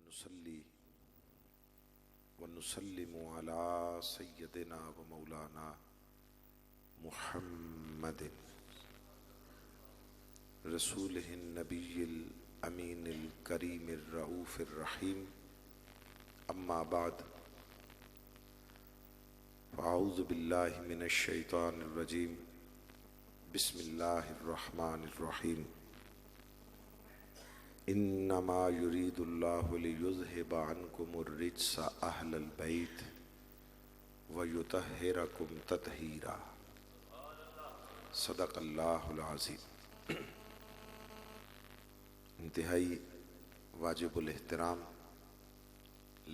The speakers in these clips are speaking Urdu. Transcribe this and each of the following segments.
ونصلي ونسلم على سيدنا ومولانا محمد رسوله النبي الأمين الكريم الرؤوف الرحيم. أما بعد، فأعوذ بالله من الشيطان الرجيم. بسم الله الرحمن الرحيم. انما يريد الله ليذهب عنكم الرجس اهل البيت ويطهركم تطهيرا. صدق اللہ العظیم. انتہائی واجب الاحترام،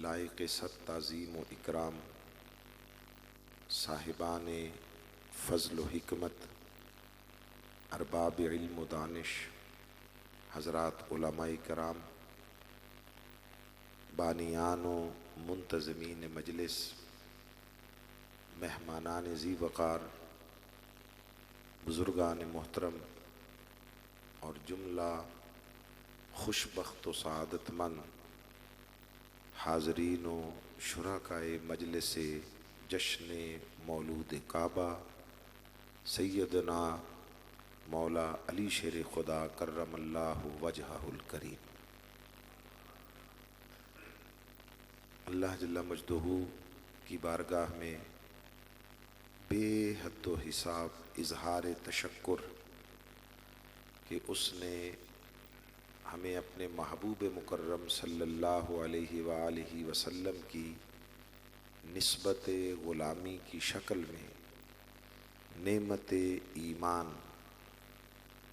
لائق صد تعظیم و اکرام صاحبان فضل و حکمت، ارباب علم و دانش، حضرات علماء کرام، بانیان و منتظمین مجلس، مہمانان ذی وقار، بزرگان محترم اور جملہ خوش بخت و سعادت مند حاضرین و شرکائے مجلس جشن مولود کعبہ، سیدنا مولا علی شیر خدا کرم اللہ وجہہ الکریم. اللہ جل مجدہ کی بارگاہ میں بے حد و حساب اظہار تشکر کہ اس نے ہمیں اپنے محبوب مکرم صلی اللہ علیہ وآلہ وسلم کی نسبت غلامی کی شکل میں نعمت ایمان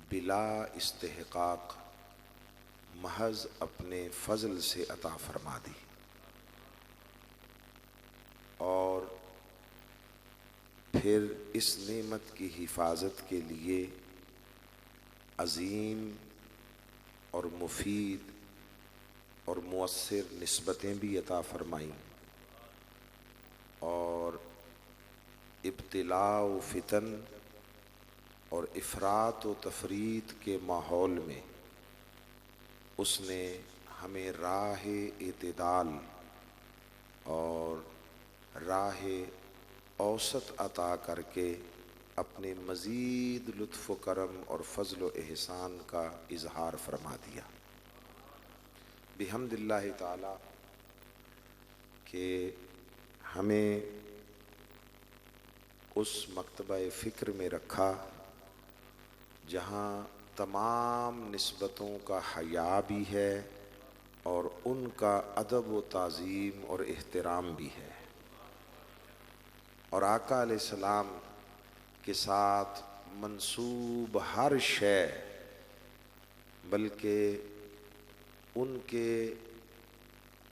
بلا استحقاق محض اپنے فضل سے عطا فرما دی، اور پھر اس نعمت کی حفاظت کے لیے عظیم اور مفید اور مؤثر نسبتیں بھی عطا فرمائیں، اور ابتلاء و فتن اور افراط و تفریط کے ماحول میں اس نے ہمیں راہ اعتدال اور راہ اوسط عطا کر کے اپنے مزید لطف و کرم اور فضل و احسان کا اظہار فرما دیا. بحمد اللہ تعالی کہ ہمیں اس مکتبہ فکر میں رکھا جہاں تمام نسبتوں کا حیا بھی ہے اور ان کا ادب و تعظیم اور احترام بھی ہے، اور آقا علیہ السلام کے ساتھ منسوب ہر شے، بلکہ ان کے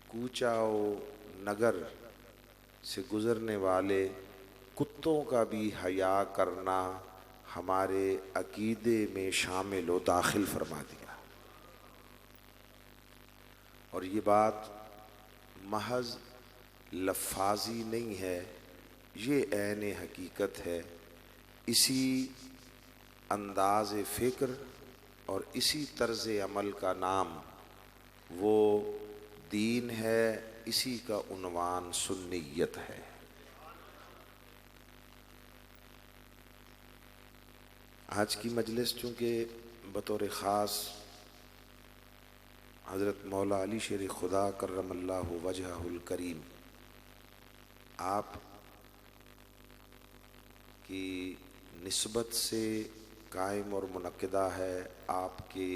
کوچہ و نگر سے گزرنے والے کتوں کا بھی حیا کرنا ہمارے عقیدے میں شامل و داخل فرما دیا. اور یہ بات محض لفاظی نہیں ہے، یہ عین حقیقت ہے. اسی انداز فکر اور اسی طرز عمل کا نام وہ دین ہے، اسی کا عنوان سنیت ہے. آج کی مجلس چونکہ بطور خاص حضرت مولا علی شیر خدا کرم اللہ وجہہ الکریم آپ کی نسبت سے قائم اور منعقدہ ہے، آپ کے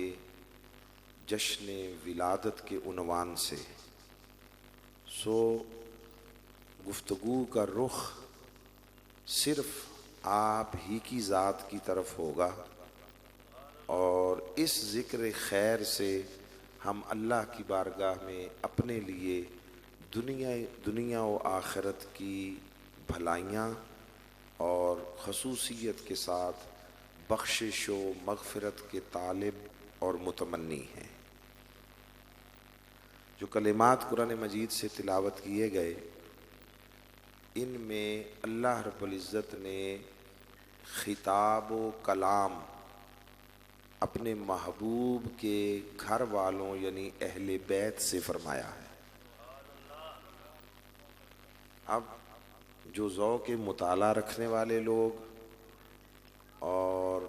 جشن ولادت کے عنوان سے، سو گفتگو کا رخ صرف آپ ہی کی ذات کی طرف ہوگا، اور اس ذکر خیر سے ہم اللہ کی بارگاہ میں اپنے لیے دنیا و آخرت کی بھلائیاں اور خصوصیت کے ساتھ بخشش و مغفرت کے طالب اور متمنی ہیں. جو کلمات قرآن مجید سے تلاوت کیے گئے، ان میں اللہ رب العزت نے خطاب و کلام اپنے محبوب کے گھر والوں یعنی اہل بیت سے فرمایا ہے۔ اب جو ذوق مطالعہ رکھنے والے لوگ اور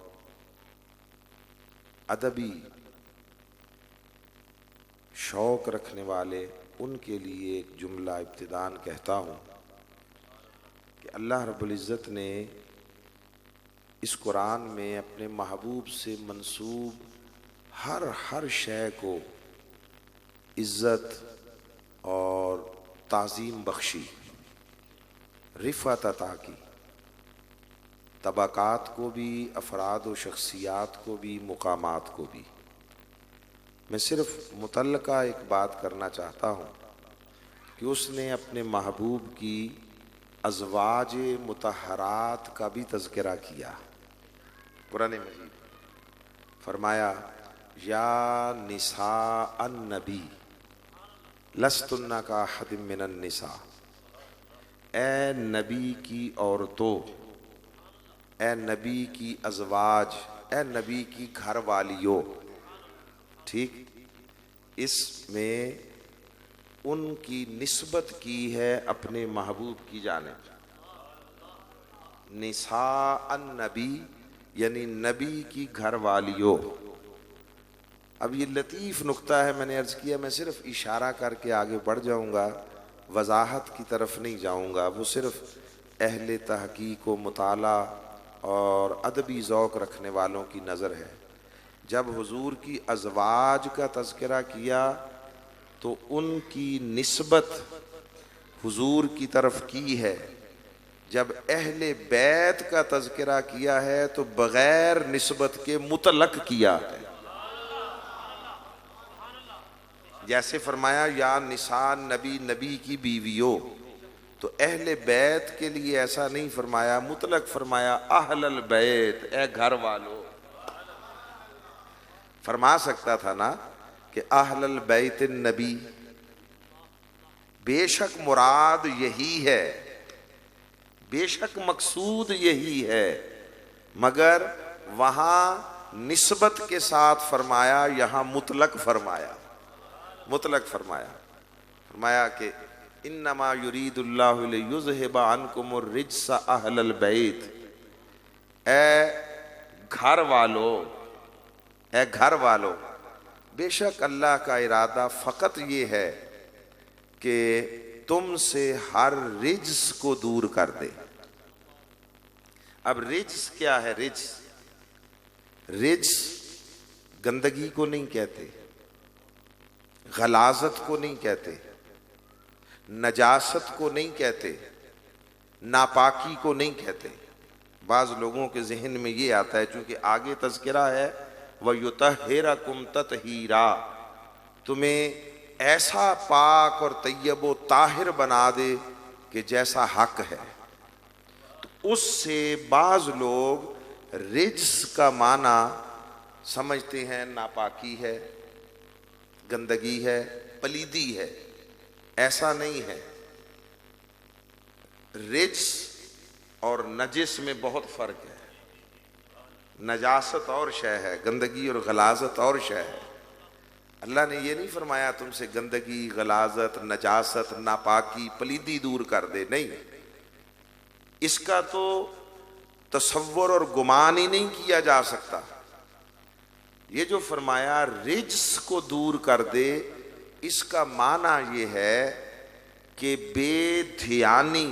ادبی شوق رکھنے والے، ان کے لیے ایک جملہ ابتداً کہتا ہوں کہ اللہ رب العزت نے اس قرآن میں اپنے محبوب سے منسوب ہر شے کو عزت اور تعظیم بخشی، رفعت عطا کی، طبقات کو بھی، افراد و شخصیات کو بھی، مقامات کو بھی۔ میں صرف متعلقہ ایک بات کرنا چاہتا ہوں کہ اس نے اپنے محبوب کی ازواج مطہرات کا بھی تذکرہ کیا۔ قرآن مجید فرمایا یا نساء النبی لستن کاحد من النساء، اے نبی کی عورتوں، اے نبی کی ازواج، اے نبی کی گھر والیوں۔ ٹھیک، اس میں ان کی نسبت کی ہے اپنے محبوب کی جانب، نساء النبی یعنی نبی کی گھر والیوں۔ اب یہ لطیف نکتہ ہے، میں نے عرض کیا میں صرف اشارہ کر کے آگے بڑھ جاؤں گا، وضاحت کی طرف نہیں جاؤں گا، وہ صرف اہل تحقیق و مطالعہ اور ادبی ذوق رکھنے والوں کی نظر ہے۔ جب حضور کی ازواج کا تذکرہ کیا تو ان کی نسبت حضور کی طرف کی ہے، جب اہل بیت کا تذکرہ کیا ہے تو بغیر نسبت کے مطلق کیا ہے۔ جیسے فرمایا یا نساء نبی، نبی کی بیویوں، تو اہل بیت کے لیے ایسا نہیں فرمایا، مطلق فرمایا اہل البیت، اے گھر والوں۔ فرما سکتا تھا نا کہ اہل البیت النبی، بے شک مراد یہی ہے، بے شک مقصود یہی ہے، مگر وہاں نسبت کے ساتھ فرمایا، یہاں مطلق فرمایا، مطلق فرمایا۔ فرمایا کہ انما یرید اللہ لیذہب عنکم الرجس اہل البیت، اے گھر والو، اے گھر والو، بے شک اللہ کا ارادہ فقط یہ ہے کہ تم سے ہر رجس کو دور کر دے۔ اب رجس کیا ہے؟ رجس، رجس گندگی کو نہیں کہتے، غلاظت کو نہیں کہتے، نجاست کو نہیں کہتے، ناپاکی کو نہیں کہتے۔ بعض لوگوں کے ذہن میں یہ آتا ہے چونکہ آگے تذکرہ ہے وَيُطَهِّرَكُمْ تَطْهِيرًا، تمہیں ایسا پاک اور طیب و طاہر بنا دے کہ جیسا حق ہے۔ تو اس سے بعض لوگ رجس کا معنی سمجھتے ہیں ناپاکی ہے، گندگی ہے، پلیدی ہے۔ ایسا نہیں ہے، رجس اور نجس میں بہت فرق ہے۔ نجاست اور شے ہے، گندگی اور غلاظت اور شے ہے۔ اللہ نے یہ نہیں فرمایا تم سے گندگی، غلاظت، نجاست، ناپاکی، پلیدی دور کر دے، نہیں، اس کا تو تصور اور گمان ہی نہیں کیا جا سکتا۔ یہ جو فرمایا رجس کو دور کر دے، اس کا معنی یہ ہے کہ بے دھیانی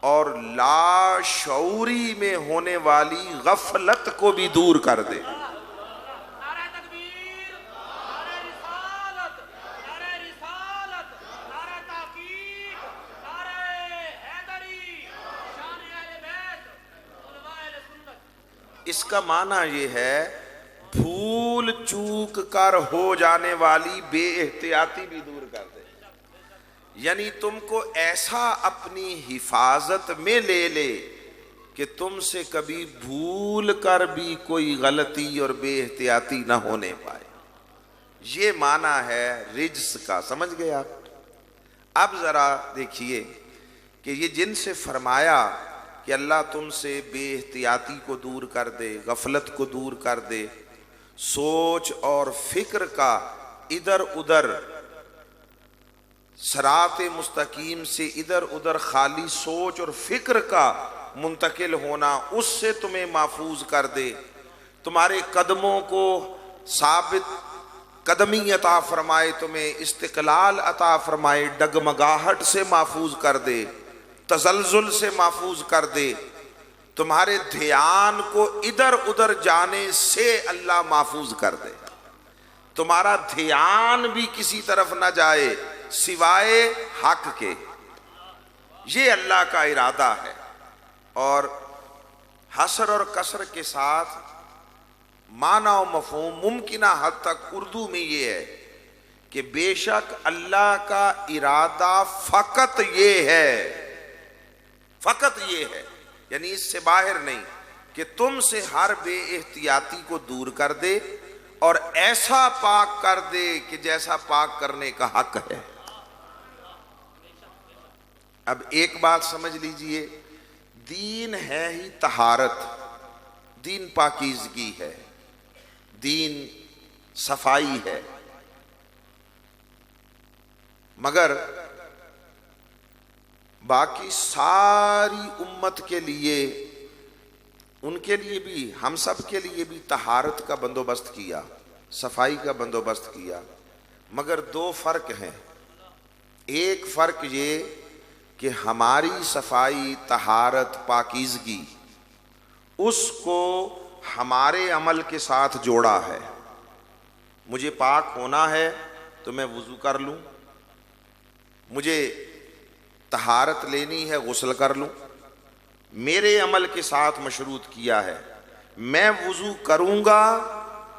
اور لا شعوری میں ہونے والی غفلت کو بھی دور کر دے۔ نعرہ تکبیر، نعرہ رسالت، نعرہ رسالت، نعرہ تحقیق، نعرہ حیدری، شان اہل بیت، علماء اہل سنت۔ اس کا معنی یہ ہے بھول چوک کر ہو جانے والی بے احتیاطی بھی دور کر دے، یعنی تم کو ایسا اپنی حفاظت میں لے لے کہ تم سے کبھی بھول کر بھی کوئی غلطی اور بے احتیاطی نہ ہونے پائے۔ یہ معنی ہے رجس کا، سمجھ گئے آپ؟ اب ذرا دیکھیے کہ یہ جن سے فرمایا کہ اللہ تم سے بے احتیاطی کو دور کر دے، غفلت کو دور کر دے، سوچ اور فکر کا ادھر ادھر صراط مستقیم سے ادھر ادھر خالی سوچ اور فکر کا منتقل ہونا، اس سے تمہیں محفوظ کر دے، تمہارے قدموں کو ثابت قدمی عطا فرمائے، تمہیں استقلال عطا فرمائے، ڈگمگاہٹ سے محفوظ کر دے، تزلزل سے محفوظ کر دے، تمہارے دھیان کو ادھر ادھر جانے سے اللہ محفوظ کر دے، تمہارا دھیان بھی کسی طرف نہ جائے سوائے حق کے، یہ اللہ کا ارادہ ہے۔ اور حصر اور قصر کے ساتھ معنی و مفہوم ممکنہ حد تک اردو میں یہ ہے کہ بے شک اللہ کا ارادہ فقط یہ ہے، یعنی اس سے باہر نہیں، کہ تم سے ہر بے احتیاطی کو دور کر دے اور ایسا پاک کر دے کہ جیسا پاک کرنے کا حق ہے۔ اب ایک بات سمجھ لیجئے، دین ہے ہی طہارت، دین پاکیزگی ہے، دین صفائی ہے، مگر باقی ساری امت کے لیے، ان کے لیے بھی، ہم سب کے لیے بھی طہارت کا بندوبست کیا، صفائی کا بندوبست کیا، مگر دو فرق ہیں۔ ایک فرق یہ کہ ہماری صفائی، طہارت، پاکیزگی اس کو ہمارے عمل کے ساتھ جوڑا ہے۔ مجھے پاک ہونا ہے تو میں وضو کر لوں، مجھے طہارت لینی ہے غسل کر لوں، میرے عمل کے ساتھ مشروط کیا ہے۔ میں وضو کروں گا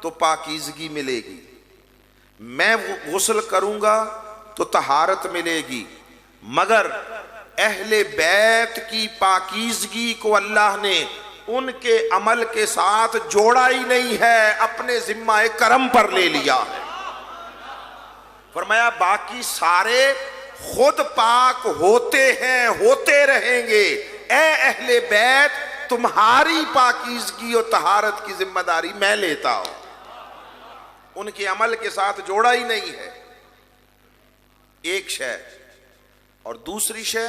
تو پاکیزگی ملے گی، میں غسل کروں گا تو طہارت ملے گی، مگر اہل بیت کی پاکیزگی کو اللہ نے ان کے عمل کے ساتھ جوڑا ہی نہیں ہے، اپنے ذمہ کرم پر لے لیا ہے۔ فرمایا باقی سارے خود پاک ہوتے ہیں، ہوتے رہیں گے، اے اہل بیت تمہاری پاکیزگی اور طہارت کی ذمہ داری میں لیتا ہوں۔ ان کے عمل کے ساتھ جوڑا ہی نہیں ہے، ایک شے۔ اور دوسری شے،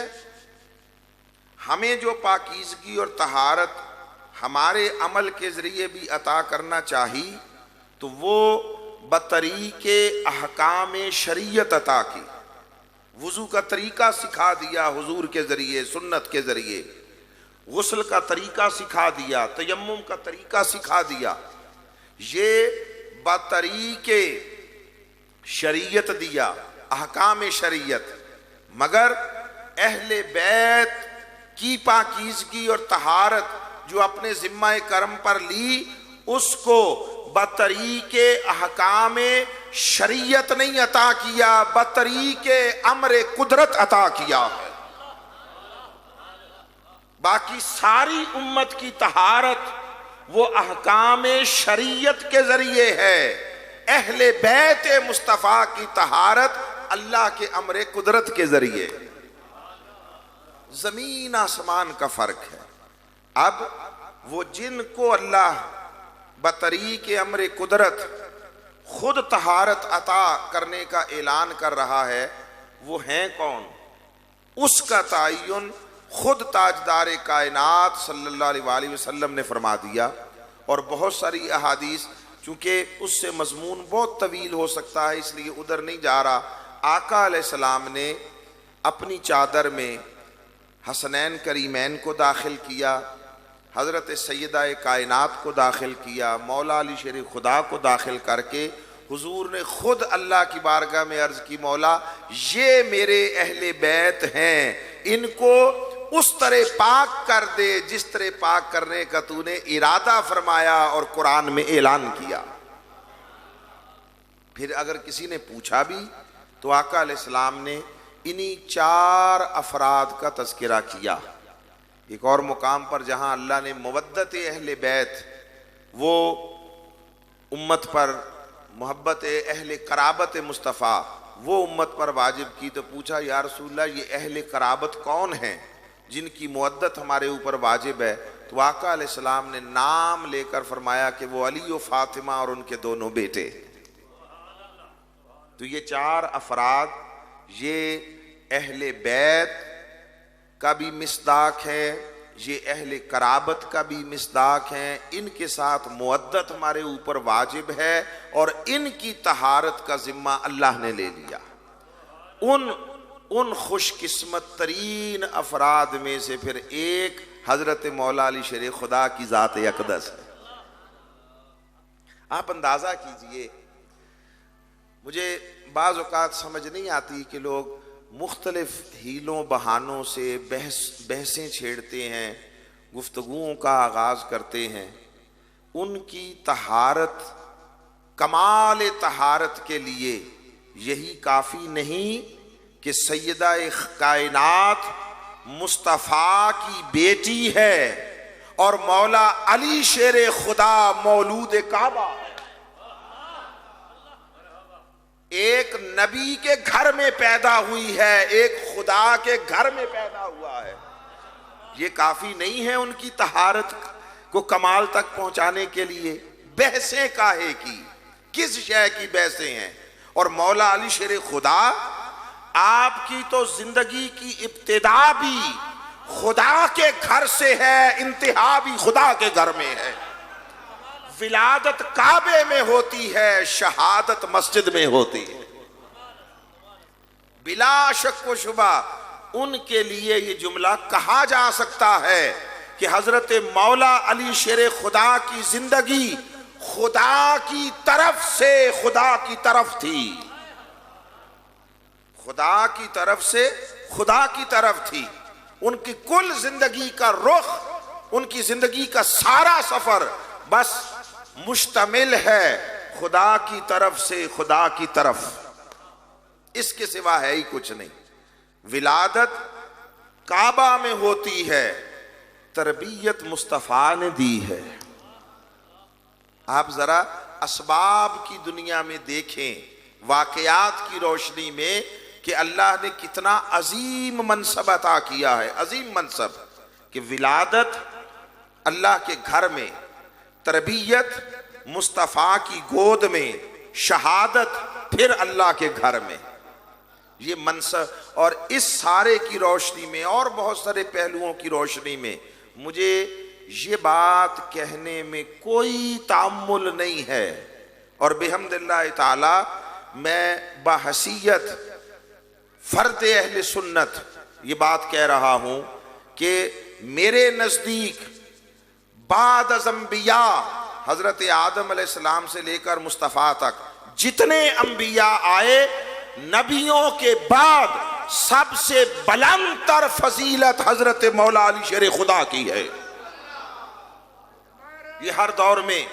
ہمیں جو پاکیزگی اور طہارت ہمارے عمل کے ذریعے بھی عطا کرنا چاہی تو وہ بطریق احکام شریعت عطا کی۔ وضو کا طریقہ سکھا دیا حضور کے ذریعے، سنت کے ذریعے، غسل کا طریقہ سکھا دیا، تیمم کا طریقہ سکھا دیا، یہ بطریق شریعت دیا، احکام شریعت، مگر اہل بیت کی پاکیزگی اور طہارت جو اپنے ذمہ کرم پر لی، اس کو بطریق احکام شریعت نہیں عطا کیا، بطریق امر قدرت عطا کیا ہے۔ باقی ساری امت کی طہارت وہ احکام شریعت کے ذریعے ہے، اہل بیت مصطفیٰ کی طہارت اللہ کے امر قدرت کے ذریعے۔ زمین آسمان کا فرق ہے۔ اب وہ جن کو اللہ بطریق امر قدرت خود طہارت عطا کرنے کا اعلان کر رہا ہے، وہ ہیں کون؟ اس کا تعین خود تاجدار کائنات صلی اللہ علیہ وآلہ وسلم نے فرما دیا، اور بہت ساری احادیث، چونکہ اس سے مضمون بہت طویل ہو سکتا ہے اس لیے ادھر نہیں جا رہا۔ آقا علیہ السلام نے اپنی چادر میں حسنین کریمین کو داخل کیا، حضرت سیدہ کائنات کو داخل کیا، مولا علی شیر خدا کو داخل کر کے حضور نے خود اللہ کی بارگاہ میں عرض کی، مولا یہ میرے اہل بیت ہیں، ان کو اس طرح پاک کر دے جس طرح پاک کرنے کا تو نے ارادہ فرمایا اور قرآن میں اعلان کیا۔ پھر اگر کسی نے پوچھا بھی تو آقا علیہ السلام نے انہی 4 افراد کا تذکرہ کیا۔ ایک اور مقام پر جہاں اللہ نے مودت اہل بیت، وہ امت پر محبت اہل قرابت مصطفیٰ وہ امت پر واجب کی، تو پوچھا یا رسول اللہ یہ اہل قرابت کون ہیں جن کی مودت ہمارے اوپر واجب ہے؟ تو آقا علیہ السلام نے نام لے کر فرمایا کہ وہ علی و فاطمہ اور ان کے دونوں بیٹے. تو یہ 4 افراد یہ اہل بیت کا بھی مصداق ہے، یہ اہل قرابت کا بھی مصداق ہیں. ان کے ساتھ مودت ہمارے اوپر واجب ہے اور ان کی طہارت کا ذمہ اللہ نے لے لیا. ان خوش قسمت ترین افراد میں سے پھر ایک حضرت مولا علی شیر خدا کی ذات اقدس ہے. آپ اندازہ کیجئے، مجھے بعض اوقات سمجھ نہیں آتی کہ لوگ مختلف ہیلوں بہانوں سے بحثیں چھیڑتے ہیں، گفتگوؤں کا آغاز کرتے ہیں. ان کی طہارت، کمال طہارت کے لیے یہی کافی نہیں کہ سیدہ کائنات مصطفیٰ کی بیٹی ہے اور مولا علی شیر خدا مولود کعبہ ہے. ایک نبی کے گھر میں پیدا ہوئی ہے، ایک خدا کے گھر میں پیدا ہوا ہے. یہ کافی نہیں ہے ان کی طہارت کو کمال تک پہنچانے کے لیے؟ بحثیں کاہے کی، کس شے کی بحثیں ہیں؟ اور مولا علی شیر خدا، آپ کی تو زندگی کی ابتدا بھی خدا کے گھر سے ہے، انتہا بھی خدا کے گھر میں ہے. ولادت کعبے میں ہوتی ہے، شہادت مسجد میں ہوتی ہے. بلا شک و شبہ ان کے لیے یہ جملہ کہا جا سکتا ہے کہ حضرت مولا علی شیر خدا کی زندگی خدا کی طرف سے خدا کی طرف تھی، خدا کی طرف سے خدا کی طرف تھی. ان کی کل زندگی کا رخ، ان کی زندگی کا سارا سفر بس مشتمل ہے خدا کی طرف سے خدا کی طرف، اس کے سوا ہے ہی کچھ نہیں. ولادت کعبہ میں ہوتی ہے، تربیت مصطفیٰ نے دی ہے. آپ ذرا اسباب کی دنیا میں دیکھیں، واقعات کی روشنی میں، کہ اللہ نے کتنا عظیم منصب عطا کیا ہے. عظیم منصب کہ ولادت اللہ کے گھر میں، تربیت مصطفیٰ کی گود میں، شہادت پھر اللہ کے گھر میں. یہ منصب، اور اس سارے کی روشنی میں اور بہت سارے پہلوؤں کی روشنی میں مجھے یہ بات کہنے میں کوئی تعمل نہیں ہے، اور بحمد اللہ تعالی میں بحیثیت فرد اہل سنت یہ بات کہہ رہا ہوں کہ میرے نزدیک بعد از انبیاء، حضرت آدم علیہ السلام سے لے کر مصطفیٰ تک جتنے انبیاء آئے، نبیوں کے بعد سب سے بلند تر فضیلت حضرت مولا علی شیر خدا کی ہے. یہ ہر دور میں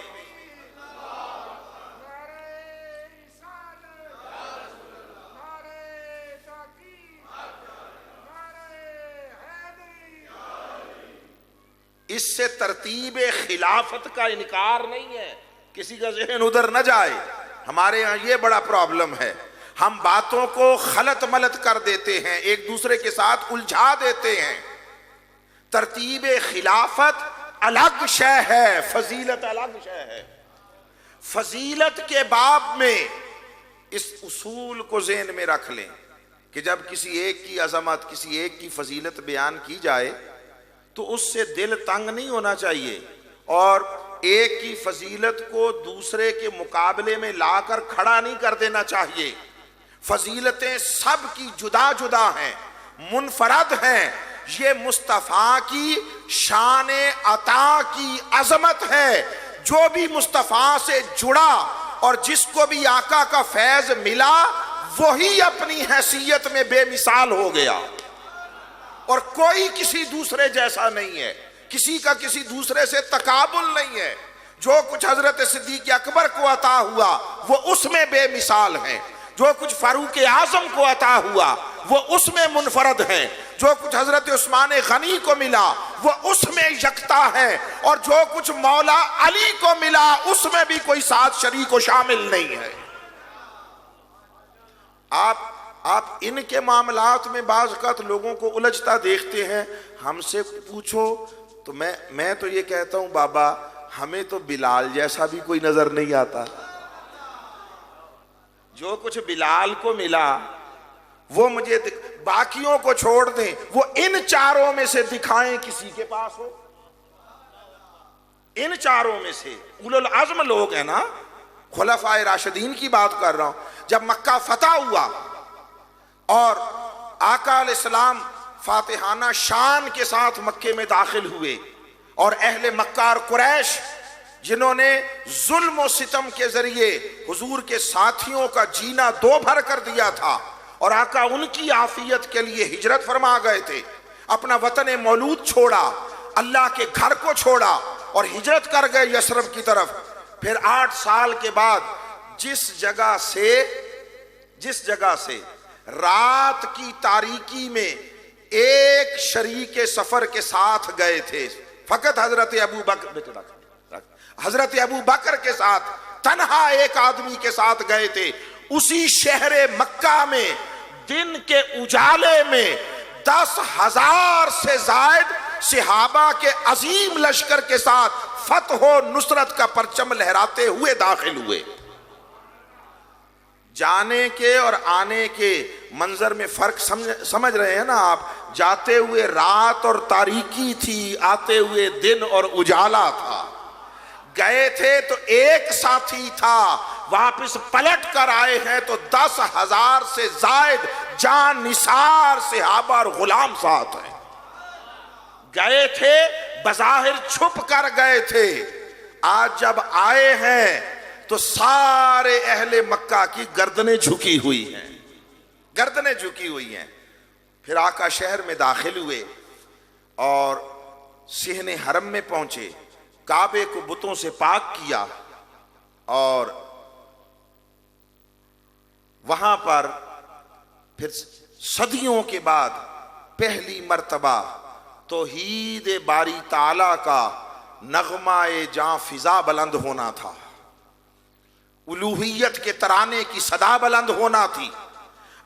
اس سے ترتیب خلافت کا انکار نہیں ہے، کسی کا ذہن ادھر نہ جائے. ہمارے ہاں یہ بڑا پرابلم ہے، ہم باتوں کو خلط ملط کر دیتے ہیں، ایک دوسرے کے ساتھ الجھا دیتے ہیں. ترتیب خلافت الگ شے ہے، فضیلت الگ شے ہے. فضیلت کے باب میں اس اصول کو ذہن میں رکھ لیں کہ جب کسی ایک کی عظمت، کسی ایک کی فضیلت بیان کی جائے تو اس سے دل تنگ نہیں ہونا چاہیے، اور ایک کی فضیلت کو دوسرے کے مقابلے میں لا کر کھڑا نہیں کر دینا چاہیے. فضیلتیں سب کی جدا جدا ہیں، منفرد ہیں. یہ مصطفیٰ کی شان عطا کی عظمت ہے. جو بھی مصطفیٰ سے جڑا اور جس کو بھی آقا کا فیض ملا، وہی اپنی حیثیت میں بے مثال ہو گیا، اور کوئی کسی دوسرے جیسا نہیں ہے، کسی کا کسی دوسرے سے تقابل نہیں ہے. جو کچھ حضرت صدیق اکبر کو عطا ہوا وہ اس میں بے مثال ہیں، جو کچھ فاروق اعظم کو عطا ہوا وہ اس میں منفرد ہیں، جو کچھ حضرت عثمان غنی کو ملا وہ اس میں یکتا ہے، اور جو کچھ مولا علی کو ملا اس میں بھی کوئی ساتھ شریک و شامل نہیں ہے. آپ ان کے معاملات میں بعض اوقات لوگوں کو الجھتا دیکھتے ہیں. ہم سے پوچھو تو میں تو یہ کہتا ہوں بابا ہمیں تو بلال جیسا بھی کوئی نظر نہیں آتا. جو کچھ بلال کو ملا وہ مجھے باقیوں کو چھوڑ دیں, وہ ان چاروں میں سے دکھائیں کسی کے پاس ہو. ان چاروں میں سے اولو العزم لوگ ہیں نا, خلفائے راشدین کی بات کر رہا ہوں. جب مکہ فتح ہوا اور آقا علیہ السلام فاتحانہ شان کے ساتھ مکے میں داخل ہوئے, اور اہل مکہ اور قریش جنہوں نے ظلم و ستم کے ذریعے حضور کے ساتھیوں کا جینا دو بھر کر دیا تھا, اور آقا ان کی عافیت کے لیے ہجرت فرما گئے تھے, اپنا وطن مولود چھوڑا, اللہ کے گھر کو چھوڑا اور ہجرت کر گئے یثرب کی طرف. پھر 8 سال کے بعد جس جگہ سے رات کی تاریکی میں ایک شریک سفر کے ساتھ گئے تھے, فقط حضرت ابو بکر کے ساتھ, تنہا ایک آدمی کے ساتھ گئے تھے, اسی شہر مکہ میں دن کے اجالے میں 10,000 سے زائد صحابہ کے عظیم لشکر کے ساتھ فتح و نصرت کا پرچم لہراتے ہوئے داخل ہوئے. جانے کے اور آنے کے منظر میں فرق سمجھ رہے ہیں نا آپ؟ جاتے ہوئے رات اور تاریکی تھی, آتے ہوئے دن اور اجالا تھا. گئے تھے تو ایک ساتھی تھا, واپس پلٹ کر آئے ہیں تو 10,000 سے زائد جان نثار صحابہ اور غلام ساتھ ہیں. گئے تھے بظاہر چھپ کر گئے تھے, آج جب آئے ہیں تو سارے اہل مکہ کی گردنیں جھکی ہوئی ہیں. پھر آقا شہر میں داخل ہوئے اور صحن حرم میں پہنچے, کعبے کو بتوں سے پاک کیا, اور وہاں پر پھر صدیوں کے بعد پہلی مرتبہ توحید باری تعالیٰ کا نغمہ جاں فضا بلند ہونا تھا, الوہیت کے ترانے کی صدا بلند ہونا تھی.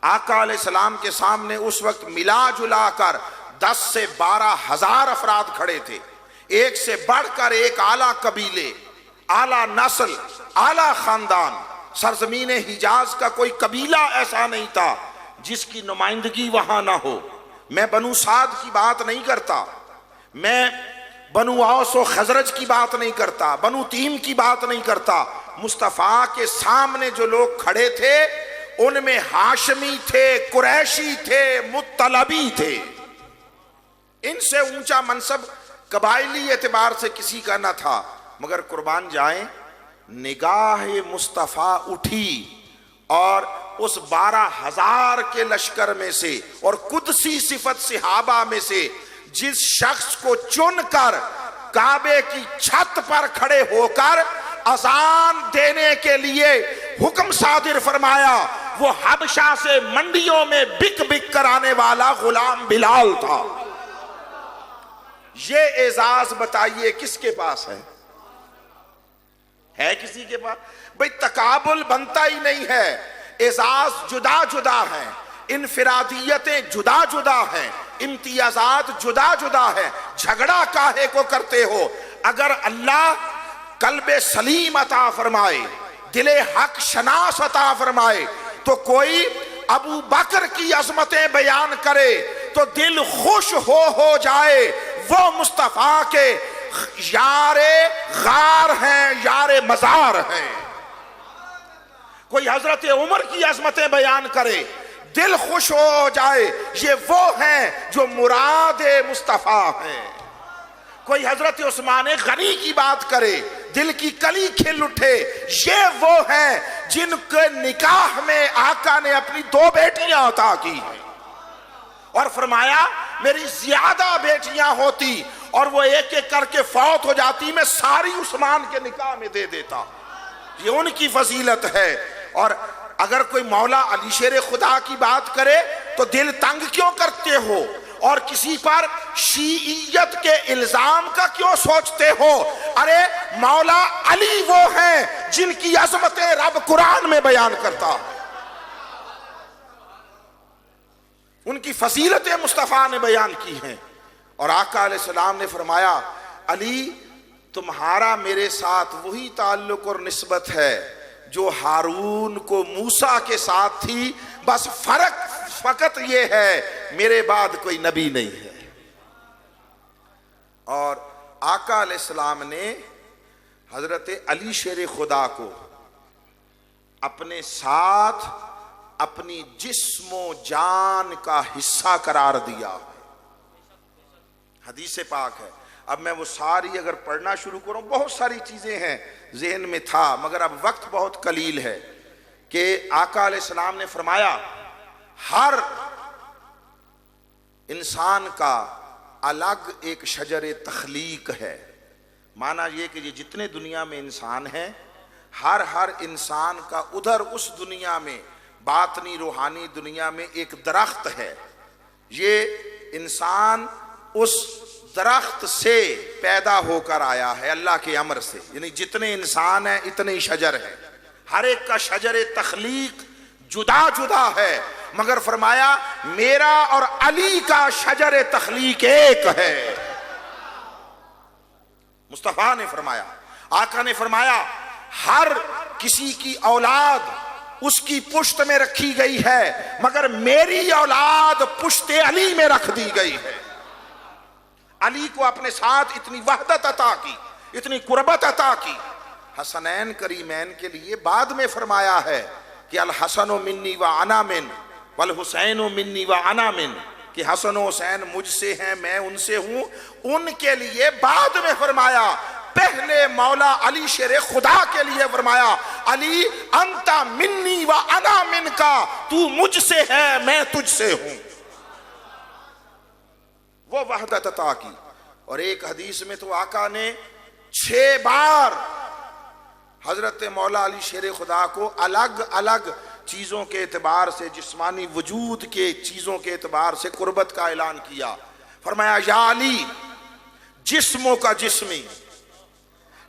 آقا علیہ السلام کے سامنے اس وقت ملا جلا کر 10 سے 12,000 افراد کھڑے تھے, ایک سے بڑھ کر ایک اعلیٰ قبیلے, اعلیٰ نسل, اعلیٰ خاندان. سرزمین حجاز کا کوئی قبیلہ ایسا نہیں تھا جس کی نمائندگی وہاں نہ ہو. میں بنو سعد کی بات نہیں کرتا, میں بنو اوس و خزرج کی بات نہیں کرتا, بنو تیم کی بات نہیں کرتا. مصطفیٰ کے سامنے جو لوگ کھڑے تھے ان میں ہاشمی تھے, قریشی تھے, مطلبی تھے. ان سے اونچا منصب قبائلی اعتبار سے کسی کا نہ تھا. مگر قربان جائیں, نگاہ مصطفیٰ اٹھی اور اس 12,000 کے لشکر میں سے اور قدسی صفت صحابہ میں سے جس شخص کو چن کر کعبے کی چھت پر کھڑے ہو کر اذان دینے کے لیے حکم صادر فرمایا, وہ حبشہ سے منڈیوں میں بک کر آنے والا غلام بلال تھا. یہ اعزاز بتائیے کس کے پاس ہے کسی کے پاس؟ بھئی تقابل بنتا ہی نہیں ہے. اعزاز جدا جدا ہیں, انفرادیتیں جدا جدا ہیں, امتیازات جدا جدا ہیں. جھگڑا کاہے کو کرتے ہو؟ اگر اللہ قلب سلیم عطا فرمائے, دل حق شناس عطا فرمائے, تو کوئی ابو بکر کی عظمتیں بیان کرے تو دل خوش ہو جائے. وہ مصطفیٰ کے یار غار ہیں, یار مزار ہیں. کوئی حضرت عمر کی عظمتیں بیان کرے, دل خوش ہو جائے. یہ وہ ہیں جو مراد مصطفیٰ ہیں. کوئی حضرت عثمان غنی کی بات کرے, دل کی کلی کھل اٹھے. یہ وہ ہیں جن کے نکاح میں آقا نے اپنی 2 بیٹیاں عطا کی ہیں, اور فرمایا میری زیادہ بیٹیاں ہوتی اور وہ ایک ایک کر کے فوت ہو جاتی, میں ساری عثمان کے نکاح میں دے دیتا. یہ ان کی فضیلت ہے. اور اگر کوئی مولا علی شیر خدا کی بات کرے تو دل تنگ کیوں کرتے ہو, اور کسی پر شیعیت کے الزام کا کیوں سوچتے ہو؟ ارے مولا علی وہ ہیں جن کی عظمتیں رب قرآن میں بیان کرتا, ان کی فضیلتیں مصطفیٰ نے بیان کی ہیں. اور آقا علیہ السلام نے فرمایا علی تمہارا میرے ساتھ وہی تعلق اور نسبت ہے جو ہارون کو موسیٰ کے ساتھ تھی، بس فرق فقط یہ ہے میرے بعد کوئی نبی نہیں ہے۔ اور آقا علیہ السلام نے حضرت علی شیر خدا کو اپنے ساتھ اپنی جسم و جان کا حصہ قرار دیا۔ حدیث پاک ہے، اب میں وہ ساری اگر پڑھنا شروع کروں، بہت ساری چیزیں ہیں ذہن میں تھا، مگر اب وقت بہت قلیل ہے، کہ آقا علیہ السلام نے فرمایا ہر انسان کا الگ ایک شجر تخلیق ہے۔ معنی یہ کہ یہ جتنے دنیا میں انسان ہیں، ہر انسان کا ادھر اس دنیا میں، باطنی روحانی دنیا میں ایک درخت ہے۔ یہ انسان اس درخت سے پیدا ہو کر آیا ہے اللہ کے امر سے، یعنی جتنے انسان ہیں اتنے ہی شجر ہیں، ہر ایک کا شجر تخلیق جدا جدا ہے، مگر فرمایا میرا اور علی کا شجر تخلیق ایک ہے۔ مصطفیٰ نے فرمایا، آقا نے فرمایا ہر کسی کی اولاد اس کی پشت میں رکھی گئی ہے، مگر میری اولاد پشت علی میں رکھ دی گئی ہے۔ علی کو اپنے ساتھ اتنی وحدت عطا کی، اتنی قربت عطا کی۔ حسنین کریمین کے لیے بعد میں فرمایا ہے کہ الحسن منی و انا من والحسین منی و انا من، کہ حسن و حسین مجھ سے ہیں میں ان سے ہوں۔ ان کے لیے بعد میں فرمایا، پہلے مولا علی شیر خدا کے لیے فرمایا علی انت منی و انا من کا، تو مجھ سے ہے میں تجھ سے ہوں۔ وہ وحدت عطا کی۔ اور ایک حدیث میں تو آقا نے 6 بار حضرت مولا علی شیر خدا کو الگ الگ چیزوں کے اعتبار سے، جسمانی وجود کے چیزوں کے اعتبار سے قربت کا اعلان کیا۔ فرمایا یا علی جسموں کا جسمی،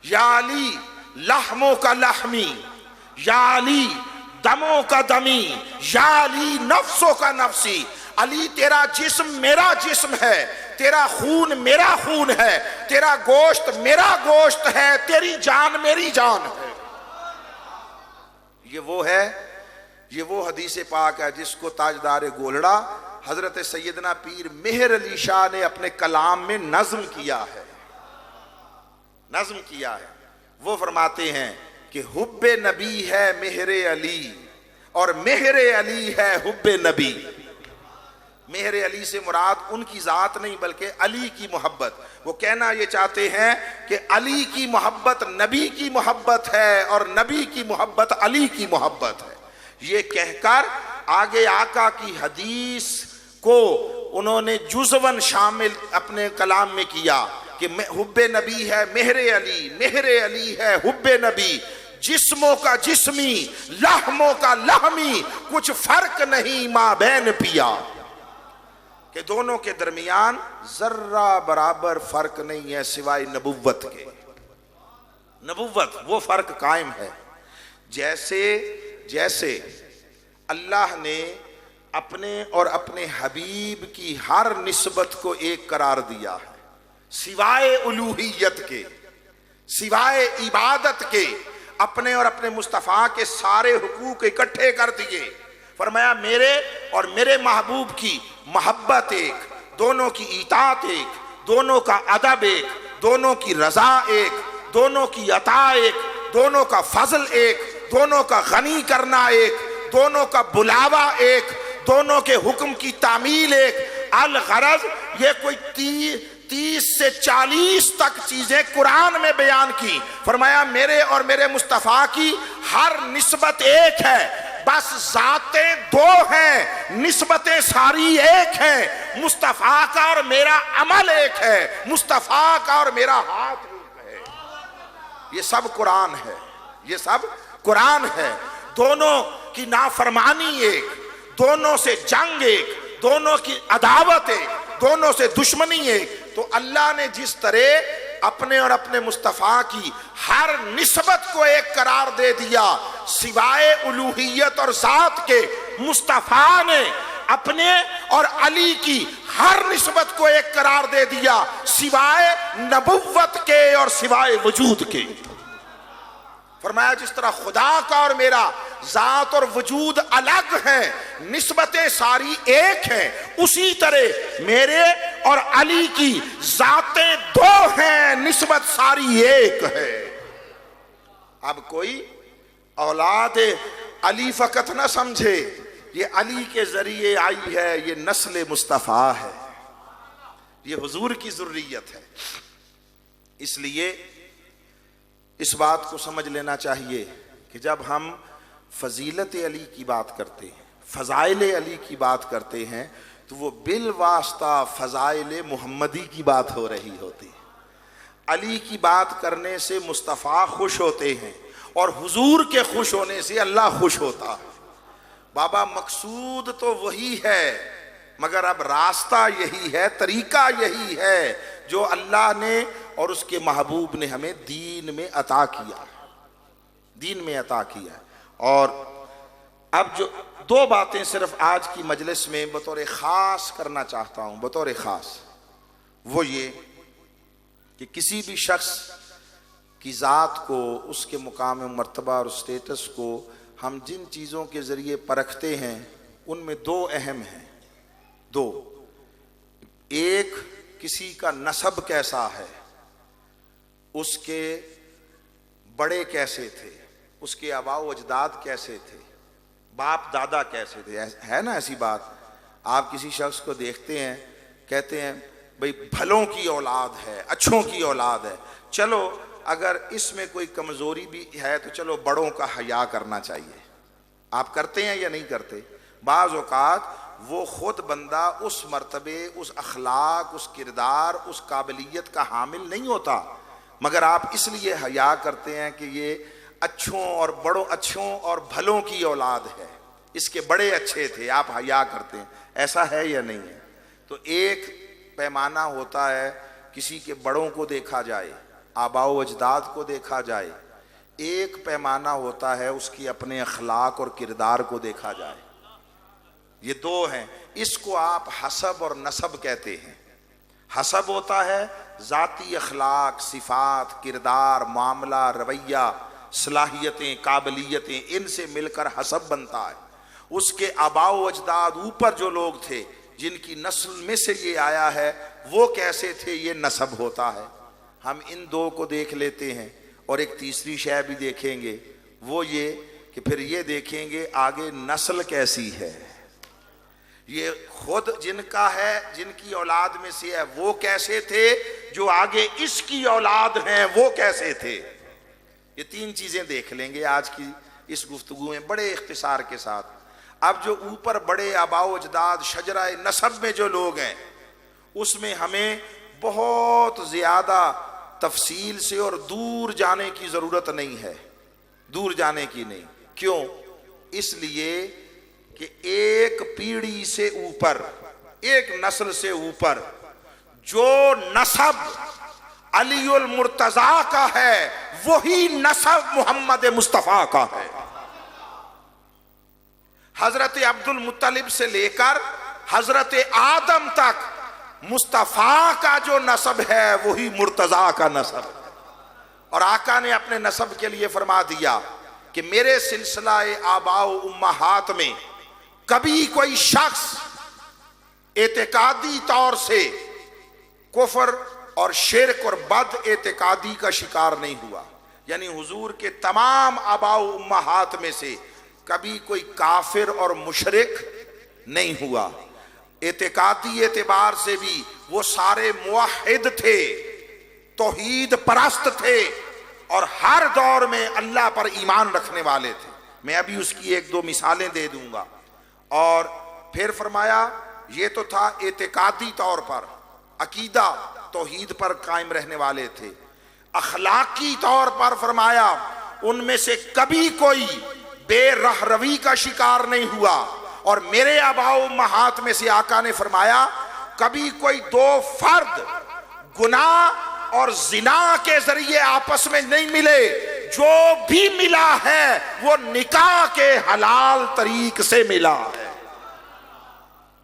یا علی لحموں کا لحمی، یا علی دموں کا دمی، یا علی نفسوں کا نفسی۔ علی تیرا جسم میرا جسم ہے، تیرا خون میرا خون ہے، تیرا گوشت میرا گوشت ہے، تیری جان میری جان ہے۔ یہ وہ حدیث پاک ہے جس کو تاجدار گولڑا حضرت سیدنا پیر مہر علی شاہ نے اپنے کلام میں نظم کیا ہے۔ وہ فرماتے ہیں کہ حب نبی ہے مہر علی اور مہر علی ہے حب نبی۔ مہر علی سے مراد ان کی ذات نہیں بلکہ علی کی محبت۔ وہ کہنا یہ چاہتے ہیں کہ علی کی محبت نبی کی محبت ہے اور نبی کی محبت علی کی محبت ہے۔ یہ کہہ کر آگے آقا کی حدیث کو انہوں نے جزون شامل اپنے کلام میں کیا کہ حب نبی ہے مہر علی، مہر علی ہے حب نبی، جسموں کا جسمی لحموں کا لحمی، کچھ فرق نہیں مابین پیا، کہ دونوں کے درمیان ذرہ برابر فرق نہیں ہے سوائے نبوت کے۔ نبوت وہ فرق قائم ہے۔ جیسے اللہ نے اپنے اور اپنے حبیب کی ہر نسبت کو ایک قرار دیا ہے، سوائے الوہیت کے، سوائے عبادت کے، اپنے اور اپنے مصطفیٰ کے سارے حقوق اکٹھے کر دیے۔ فرمایا میرے اور میرے محبوب کی محبت ایک، دونوں کی اطاعت ایک، دونوں کا ادب ایک، دونوں کی رضا ایک، دونوں کی عطا ایک، دونوں کا فضل ایک، دونوں کا غنی کرنا ایک، دونوں کا بلاوا ایک، دونوں کے حکم کی تعمیل ایک۔ الغرض یہ کوئی 30 سے 40 تک چیزیں قرآن میں بیان کی۔ فرمایا میرے اور میرے مصطفیٰ کی ہر نسبت ایک ہے، بس ذاتیں 2 ہیں، نسبتیں ساری ایک ہیں۔ مصطفیٰ کا اور میرا عمل ایک ہے، مصطفیٰ کا اور میرا ہاتھ ایک ہے۔ یہ سب قرآن ہے، یہ سب قرآن ہے۔ دونوں کی نافرمانی ایک، دونوں سے جنگ ایک، دونوں کی عداوت ایک، دونوں سے دشمنی ایک۔ تو اللہ نے جس طرح اپنے اور اپنے مصطفیٰ کی ہر نسبت کو ایک قرار دے دیا سوائے الوہیت اور ذات کے، مصطفیٰ نے اپنے اور علی کی ہر نسبت کو ایک قرار دے دیا سوائے نبوت کے اور سوائے وجود کے۔ فرمایا جس طرح خدا کا اور میرا ذات اور وجود الگ ہیں، نسبتیں ساری ایک ہیں، اسی طرح میرے اور علی کی ذاتیں دو ہیں، نسبت ساری ایک ہے۔ اب کوئی اولاد علی فقط نہ سمجھے یہ علی کے ذریعے آئی ہے، یہ نسل مصطفیٰ ہے، یہ حضور کی ذریت ہے۔ اس لیے اس بات کو سمجھ لینا چاہیے کہ جب ہم فضیلت علی کی بات کرتے ہیں، فضائل علی کی بات کرتے ہیں، تو وہ بالواسطہ فضائل محمدی کی بات ہو رہی ہوتی ہے۔ علی کی بات کرنے سے مصطفیٰ خوش ہوتے ہیں اور حضور کے خوش ہونے سے اللہ خوش ہوتا ہے۔ بابا مقصود تو وہی ہے، مگر اب راستہ یہی ہے، طریقہ یہی ہے جو اللہ نے اور اس کے محبوب نے ہمیں دین میں عطا کیا، دین میں عطا کیا۔ اور اب جو دو باتیں صرف آج کی مجلس میں بطور خاص کرنا چاہتا ہوں، بطور خاص، وہ یہ کہ کسی بھی شخص کی ذات کو، اس کے مقام مرتبہ اور اسٹیٹس کو ہم جن چیزوں کے ذریعے پرکھتے ہیں ان میں دو اہم ہیں۔ دو، ایک کسی کا نسب کیسا ہے، اس کے بڑے کیسے تھے، اس کے آباء و اجداد کیسے تھے، باپ دادا کیسے تھے۔ ہے نا ایسی بات، آپ کسی شخص کو دیکھتے ہیں، کہتے ہیں بھئی بھلوں کی اولاد ہے، اچھوں کی اولاد ہے، چلو اگر اس میں کوئی کمزوری بھی ہے تو چلو بڑوں کا حیا کرنا چاہیے۔ آپ کرتے ہیں یا نہیں کرتے؟ بعض اوقات وہ خود بندہ اس مرتبے، اس اخلاق، اس کردار، اس قابلیت کا حامل نہیں ہوتا، مگر آپ اس لیے حیا کرتے ہیں کہ یہ اچھوں اور بڑوں، اچھوں اور بھلوں کی اولاد ہے، اس کے بڑے اچھے تھے، آپ حیا کرتے ہیں۔ ایسا ہے یا نہیں ہے؟ تو ایک پیمانہ ہوتا ہے کسی کے بڑوں کو دیکھا جائے، آباء و اجداد کو دیکھا جائے، ایک پیمانہ ہوتا ہے اس کی اپنے اخلاق اور کردار کو دیکھا جائے۔ یہ دو ہیں، اس کو آپ حسب اور نسب کہتے ہیں۔ حسب ہوتا ہے ذاتی اخلاق، صفات، کردار، معاملہ، رویہ، صلاحیتیں، قابلیتیں، ان سے مل کر حسب بنتا ہے۔ اس کے آباء و اجداد، اوپر جو لوگ تھے جن کی نسل میں سے یہ آیا ہے، وہ کیسے تھے، یہ نسب ہوتا ہے۔ ہم ان دو کو دیکھ لیتے ہیں اور ایک تیسری شے بھی دیکھیں گے، وہ یہ کہ پھر یہ دیکھیں گے آگے نسل کیسی ہے، یہ خود جن کا ہے، جن کی اولاد میں سے ہے، وہ کیسے تھے، جو آگے اس کی اولاد ہیں وہ کیسے تھے۔ یہ تین چیزیں دیکھ لیں گے آج کی اس گفتگو میں بڑے اختصار کے ساتھ۔ اب جو اوپر بڑے آباء و اجداد شجرہ نسب میں جو لوگ ہیں، اس میں ہمیں بہت زیادہ تفصیل سے اور دور جانے کی ضرورت نہیں ہے، دور جانے کی نہیں۔ کیوں؟ اس لیے کہ ایک پیڑھی سے اوپر، ایک نسل سے اوپر جو نسب علی المرتضیٰ کا ہے، وہی نسب محمد مصطفیٰ کا ہے۔ حضرت عبد المطلب سے لے کر حضرت آدم تک مصطفیٰ کا جو نسب ہے وہی مرتضیٰ کا نسب۔ اور آقا نے اپنے نسب کے لیے فرما دیا کہ میرے سلسلہ آباء و امہات میں کبھی کوئی شخص اعتقادی طور سے کفر اور شرک اور بد اعتقادی کا شکار نہیں ہوا، یعنی حضور کے تمام آباء و امہات میں سے کبھی کوئی کافر اور مشرک نہیں ہوا۔ اعتقادی اعتبار سے بھی وہ سارے موحد تھے، توحید پرست تھے، اور ہر دور میں اللہ پر ایمان رکھنے والے تھے۔ میں ابھی اس کی ایک دو مثالیں دے دوں گا۔ اور پھر فرمایا یہ تو تھا اعتقادی طور پر، عقیدہ توحید پر قائم رہنے والے تھے۔ اخلاقی طور پر فرمایا ان میں سے کبھی کوئی بے رہ روی کا شکار نہیں ہوا۔ اور میرے آباء و امہات میں سے آقا نے فرمایا کبھی کوئی دو فرد گناہ اور زنا کے ذریعے آپس میں نہیں ملے، جو بھی ملا ہے وہ نکاح کے حلال طریق سے ملا ہے۔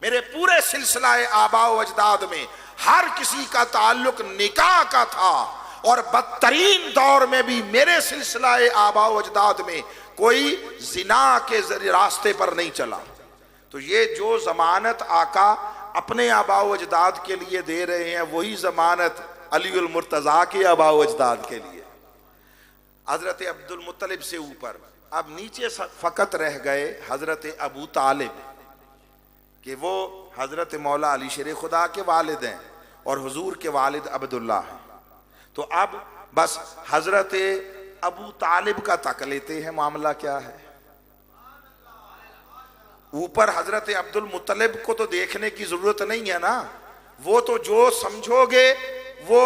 میرے پورے سلسلہ آباء و اجداد میں ہر کسی کا تعلق نکاح کا تھا، اور بدترین دور میں بھی میرے سلسلہ آباء و اجداد میں کوئی زنا کے راستے پر نہیں چلا۔ تو یہ جو ضمانت آقا اپنے آباء و اجداد کے لیے دے رہے ہیں، وہی ضمانت علی المرتضیٰ کے آباء و اجداد کے لیے۔ حضرت عبد المطلب سے اوپر اب نیچے فقط رہ گئے حضرت ابو طالب، کہ وہ حضرت مولا علی شیر خدا کے والد ہیں اور حضور کے والد عبداللہ ہیں۔ تو اب بس حضرت ابو طالب کا تک لیتے ہیں، معاملہ کیا ہے۔ اوپر حضرت عبد المطلب کو تو دیکھنے کی ضرورت نہیں ہے نا، وہ تو جو سمجھو گے وہ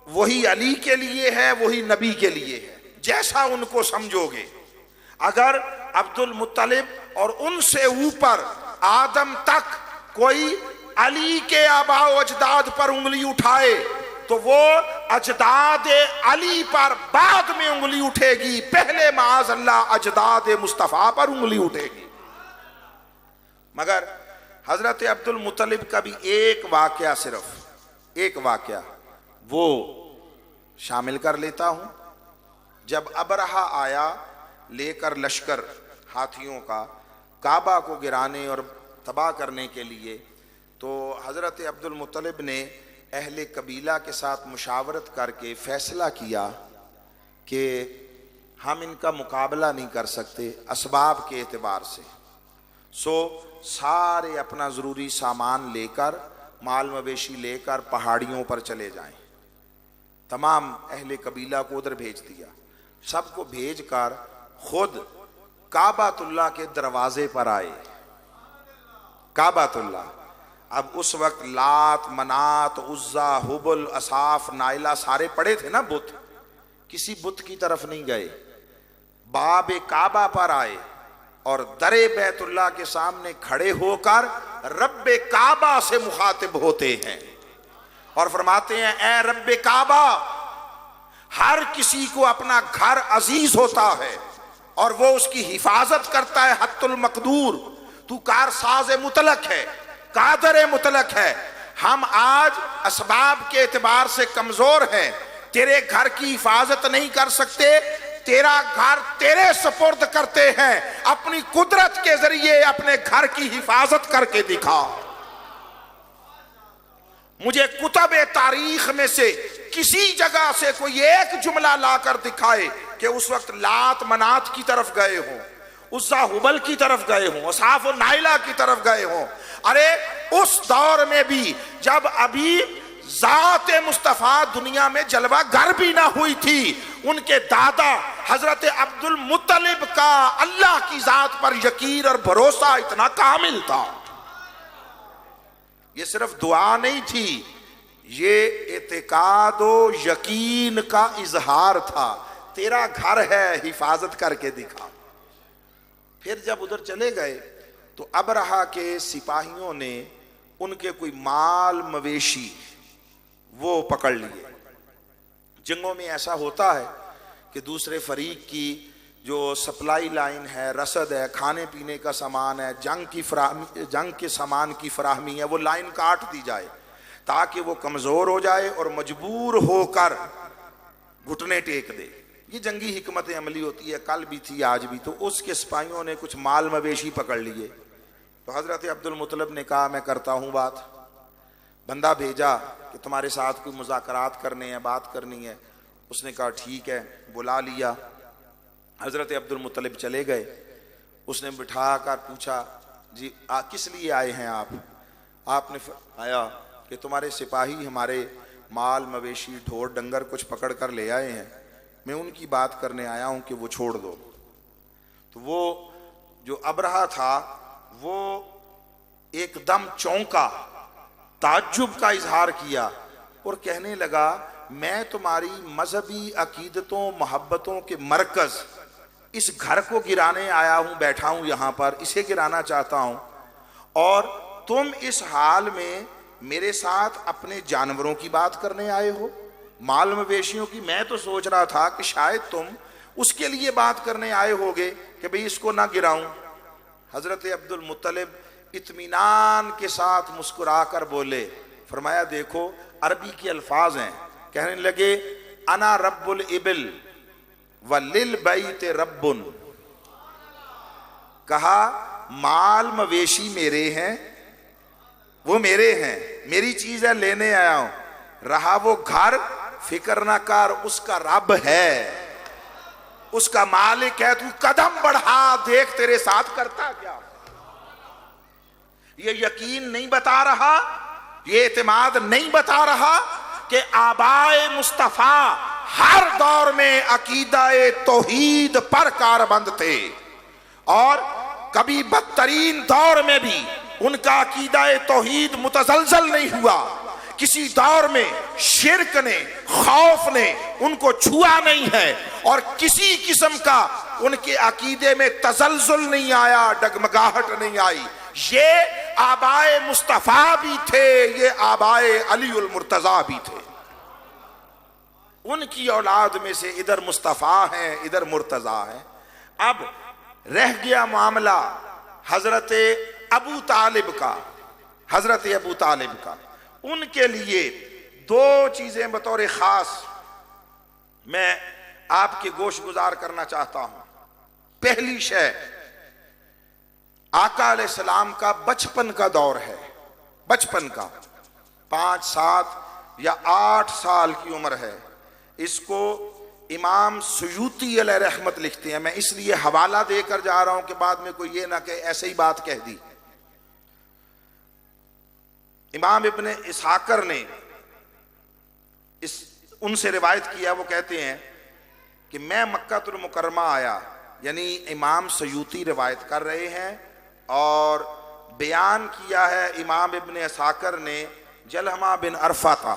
وہی علی کے لیے ہے، وہی نبی کے لیے ہے، جیسا ان کو سمجھو گے۔ اگر عبد المطلب اور ان سے اوپر آدم تک کوئی علی کے آباء و اجداد پر انگلی اٹھائے تو وہ اجداد علی پر بعد میں انگلی اٹھے گی، پہلے معاذ اللہ اجداد مصطفیٰ پر انگلی اٹھے گی۔ مگر حضرت عبد المطلب کا بھی ایک واقعہ، صرف ایک واقعہ وہ شامل کر لیتا ہوں۔ جب ابرہہ آیا لے کر لشکر ہاتھیوں کا کعبہ کو گرانے اور تباہ کرنے کے لیے، تو حضرت عبد المطلب نے اہل قبیلہ کے ساتھ مشاورت کر کے فیصلہ کیا کہ ہم ان کا مقابلہ نہیں کر سکتے اسباب کے اعتبار سے، سو سارے اپنا ضروری سامان لے کر، مال مویشی لے کر پہاڑیوں پر چلے جائیں۔ تمام اہل قبیلہ کو ادھر بھیج دیا، سب کو بھیج کر خود کعبۃ اللہ کے دروازے پر آئے۔ کعبۃ اللہ، اب اس وقت لات، منات، عزا، حبل، اصاف، نائلہ سارے پڑے تھے نا بت، کسی بت کی طرف نہیں گئے، باب کعبہ پر آئے اور در بیت اللہ کے سامنے کھڑے ہو کر رب کعبہ سے مخاطب ہوتے ہیں اور فرماتے ہیں اے رب کعبہ، ہر کسی کو اپنا گھر عزیز ہوتا ہے اور وہ اس کی حفاظت کرتا ہے حتی المقدور۔ تو کارساز مطلق ہے، قادر مطلق ہے، ہم آج اسباب کے اعتبار سے کمزور ہیں، تیرے گھر کی حفاظت نہیں کر سکتے، تیرا گھر تیرے سپرد کرتے ہیں، اپنی قدرت کے ذریعے اپنے گھر کی حفاظت کر کے دکھا۔ مجھے کتب تاریخ میں سے کسی جگہ سے کوئی ایک جملہ لا کر دکھائے کہ اس وقت لات منات کی طرف گئے ہوں، عزا حبل کی طرف گئے ہوں، اصحاف و نائلہ کی طرف گئے ہوں۔ ارے اس دور میں بھی جب ابھی ذات مصطفیٰ دنیا میں جلوہ گر بھی نہ ہوئی تھی، ان کے دادا حضرت عبد المطلب کا اللہ کی ذات پر یقین اور بھروسہ اتنا کامل تھا۔ یہ صرف دعا نہیں تھی، یہ اعتقاد و یقین کا اظہار تھا، تیرا گھر ہے حفاظت کر کے دکھا۔ پھر جب ادھر چلے گئے تو ابرہہ کے سپاہیوں نے ان کے کوئی مال مویشی وہ پکڑ لیے۔ جنگوں میں ایسا ہوتا ہے کہ دوسرے فریق کی جو سپلائی لائن ہے، رسد ہے، کھانے پینے کا سامان ہے، جنگ کے سامان کی فراہمی ہے، وہ لائن کاٹ دی جائے تاکہ وہ کمزور ہو جائے اور مجبور ہو کر گھٹنے ٹیک دے۔ یہ جنگی حکمت عملی ہوتی ہے، کل بھی تھی آج بھی۔ تو اس کے سپاہیوں نے کچھ مال مویشی پکڑ لیے، تو حضرت عبد المطلب نے کہا میں کرتا ہوں بات، بندہ بھیجا کہ تمہارے ساتھ کوئی مذاکرات کرنے ہیں، بات کرنی ہے۔ اس نے کہا ٹھیک ہے، بلا لیا۔ حضرت عبد المطلب چلے گئے، اس نے بٹھا کر پوچھا جی کس لیے آئے ہیں آپ؟ آپ نے فرمایا کہ تمہارے سپاہی ہمارے مال مویشی ڈھور ڈنگر کچھ پکڑ کر لے آئے ہیں، میں ان کی بات کرنے آیا ہوں کہ وہ چھوڑ دو۔ تو وہ جو ابرہہ تھا وہ ایک دم چونکا، تعجب کا اظہار کیا اور کہنے لگا میں تمہاری مذہبی عقیدتوں محبتوں کے مرکز اس گھر کو گرانے آیا ہوں، بیٹھا ہوں یہاں پر، اسے گرانا چاہتا ہوں، اور تم اس حال میں میرے ساتھ اپنے جانوروں کی بات کرنے آئے ہو، مال مویشیوں کی۔ میں تو سوچ رہا تھا کہ شاید تم اس کے لیے بات کرنے آئے ہوگے کہ بھئی اس کو نہ گراؤں۔ حضرت عبد المطلب اطمینان کے ساتھ مسکرا کر بولے. فرمایا دیکھو عربی کے الفاظ ہیں. کہنے لگے انا رب الابل وللبیت رب. کہا مال مویشی میرے ہیں، وہ میرے ہیں، میری چیز ہے، لینے آیا ہوں. رہا وہ گھر، فکر نہ کر، اس کا رب ہے، اس کا مالک ہے. تو قدم بڑھا، دیکھ تیرے ساتھ کرتا کیا. یہ یقین نہیں بتا رہا، یہ اعتماد نہیں بتا رہا کہ آبائے مصطفیٰ ہر دور میں عقیدہ توحید پر کاربند تھے، اور کبھی بدترین دور میں بھی ان کا عقیدہ توحید متزلزل نہیں ہوا. کسی دور میں شرک نے، خوف نے ان کو چھوا نہیں ہے، اور کسی قسم کا ان کے عقیدے میں تزلزل نہیں آیا، ڈگمگاہٹ نہیں آئی. یہ آبائے مصطفیٰ بھی تھے، یہ آبائے علی المرتضیٰ بھی تھے. ان کی اولاد میں سے ادھر مصطفیٰ ہیں، ادھر مرتضیٰ ہیں. اب رہ گیا معاملہ حضرت ابو طالب کا. حضرت ابو طالب کا ان کے لیے دو چیزیں بطور خاص میں آپ کے گوش گزار کرنا چاہتا ہوں. پہلی شے، آقا علیہ السلام کا بچپن کا دور ہے. بچپن کا 5، 7 یا 8 سال کی عمر ہے. اس کو امام سیوطی علیہ رحمت لکھتے ہیں. میں اس لیے حوالہ دے کر جا رہا ہوں کہ بعد میں کوئی یہ نہ کہ ایسے ہی بات کہہ دی. امام ابن اسحاقر نے ان سے روایت کیا، وہ کہتے ہیں کہ میں مکہ المکرمہ آیا، یعنی امام سیوطی روایت کر رہے ہیں، اور بیان کیا ہے امام ابن اسحاقر نے جلحمہ بن عرفہ تھا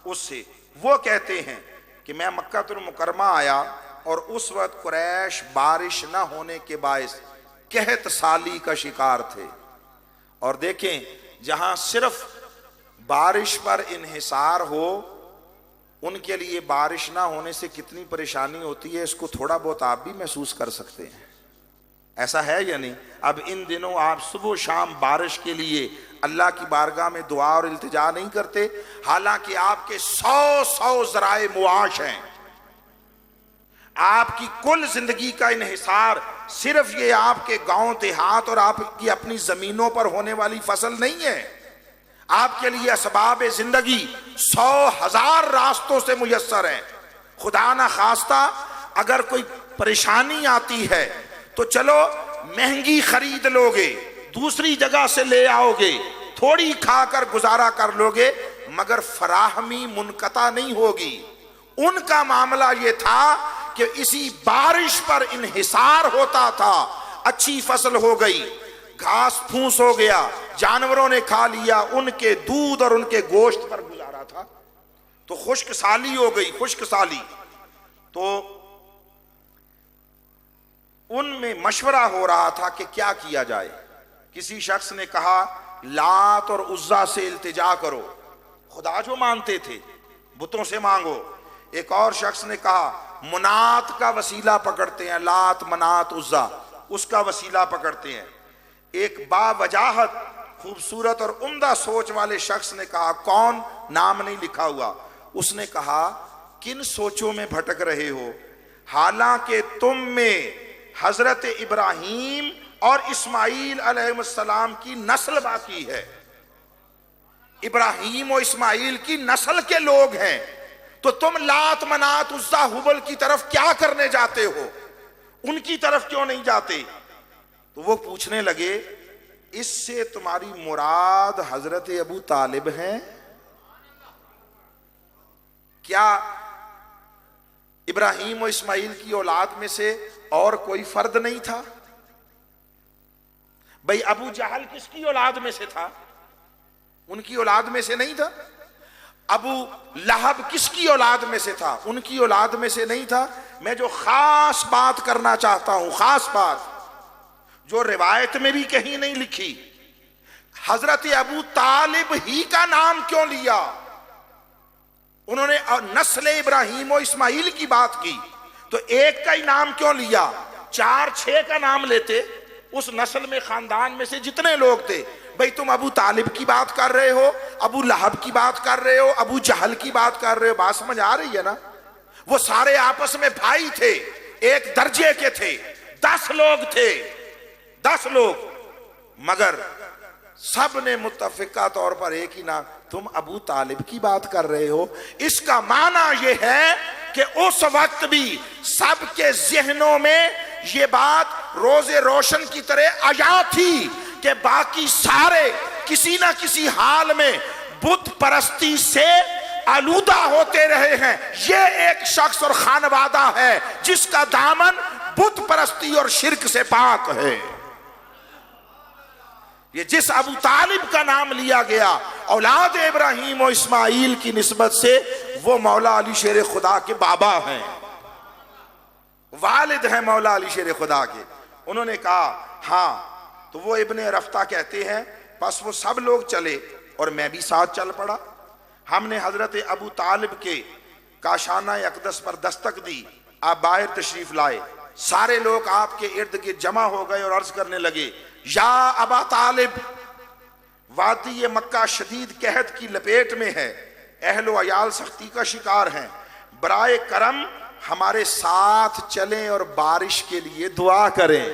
اس سے. وہ کہتے ہیں کہ میں مکہ المکرمہ آیا، اور اس وقت قریش بارش نہ ہونے کے باعث قحط سالی کا شکار تھے. اور دیکھیں جہاں صرف بارش پر انحصار ہو، ان کے لیے بارش نہ ہونے سے کتنی پریشانی ہوتی ہے، اس کو تھوڑا بہت آپ بھی محسوس کر سکتے ہیں. ایسا ہے یا نہیں؟ اب ان دنوں آپ صبح و شام بارش کے لیے اللہ کی بارگاہ میں دعا اور التجا نہیں کرتے، حالانکہ آپ کے 100 ذرائع معاش ہیں. آپ کی کل زندگی کا انحصار صرف یہ آپ کے گاؤں دیہات اور آپ کی اپنی زمینوں پر ہونے والی فصل نہیں ہے. آپ کے لیے اسباب زندگی 100,000 راستوں سے میسر ہیں. خدا نہ خواستہ اگر کوئی پریشانی آتی ہے تو چلو مہنگی خرید لوگے، دوسری جگہ سے لے آؤ گے، تھوڑی کھا کر گزارا کر لوگے، مگر فراہمی منقطع نہیں ہوگی. ان کا معاملہ یہ تھا کہ اسی بارش پر انحصار ہوتا تھا. اچھی فصل ہو گئی، گھاس پھوس ہو گیا، جانوروں نے کھا لیا، ان کے دودھ اور ان کے گوشت پر گزارا تھا. تو خشک سالی ہو گئی، خشک سالی. تو ان میں مشورہ ہو رہا تھا کہ کیا کیا جائے. کسی شخص نے کہا لات اور عزا سے التجا کرو، خدا جو مانتے تھے بتوں سے مانگو. ایک اور شخص نے کہا منات کا وسیلہ پکڑتے ہیں، لات منات عزا، اس کا وسیلہ پکڑتے ہیں. ایک باوجاہت خوبصورت اور عمدہ سوچ والے شخص نے کہا، کون؟ نام نہیں لکھا ہوا. اس نے کہا کن سوچوں میں بھٹک رہے ہو، حالانکہ تم میں حضرت ابراہیم اور اسماعیل علیہ السلام کی نسل باقی ہے. ابراہیم و اسماعیل کی نسل کے لوگ ہیں، تو تم لات منات عزا ہبل کی طرف کیا کرنے جاتے ہو؟ ان کی طرف کیوں نہیں جاتے؟ تو وہ پوچھنے لگے اس سے تمہاری مراد حضرت ابو طالب ہیں؟ کیا ابراہیم و اسماعیل کی اولاد میں سے اور کوئی فرد نہیں تھا؟ بھئی ابو جہل کس کی اولاد میں سے تھا؟ ان کی اولاد میں سے نہیں تھا. ابو لہب کس کی اولاد میں سے تھا؟ ان کی اولاد میں سے نہیں تھا. میں جو خاص بات کرنا چاہتا ہوں، خاص بات جو روایت میں بھی کہیں نہیں لکھی، حضرت ابو طالب ہی کا نام کیوں لیا؟ انہوں نے نسل ابراہیم و اسماعیل کی بات کی تو ایک کا ہی نام کیوں لیا؟ 4-6 کا نام لیتے، اس نسل میں خاندان میں سے جتنے لوگ تھے بھئی تم ابو طالب کی بات کر رہے ہو، ابو لہب کی بات کر رہے ہو، ابو جہل کی بات کر رہے ہو، بات سمجھ آ رہی ہے نا؟ وہ سارے آپس میں بھائی تھے، ایک درجے کے تھے، 10 لوگ تھے، 10 لوگ، مگر سب نے متفقہ طور پر ایک ہی نام، تم ابو طالب کی بات کر رہے ہو۔ اس کا معنی یہ ہے کہ اس وقت بھی سب کے ذہنوں میں یہ بات روز روشن کی طرح آیا تھی کہ باقی سارے کسی نہ کسی حال میں بت پرستی سے آلودہ ہوتے رہے ہیں، یہ ایک شخص اور خانوادہ ہے جس کا دامن بت پرستی اور شرک سے پاک ہے۔ یہ جس ابو طالب کا نام لیا گیا اولاد ابراہیم و اسماعیل کی نسبت سے، وہ مولا علی شیر خدا کے بابا ہیں، والد ہیں مولا علی شیر خدا کے۔ انہوں نے کہا ہاں، تو وہ ابن رفتہ کہتے ہیں پس وہ سب لوگ چلے اور میں بھی ساتھ چل پڑا۔ ہم نے حضرت ابو طالب کے کاشانہ اقدس پر دستک دی، آپ باہر تشریف لائے، سارے لوگ آپ کے ارد گرد جمع ہو گئے اور عرض کرنے لگے، یا ابا طالب، وادی مکہ شدید قحط کی لپیٹ میں ہے، اہل و عیال سختی کا شکار ہیں، برائے کرم ہمارے ساتھ چلیں اور بارش کے لیے دعا کریں۔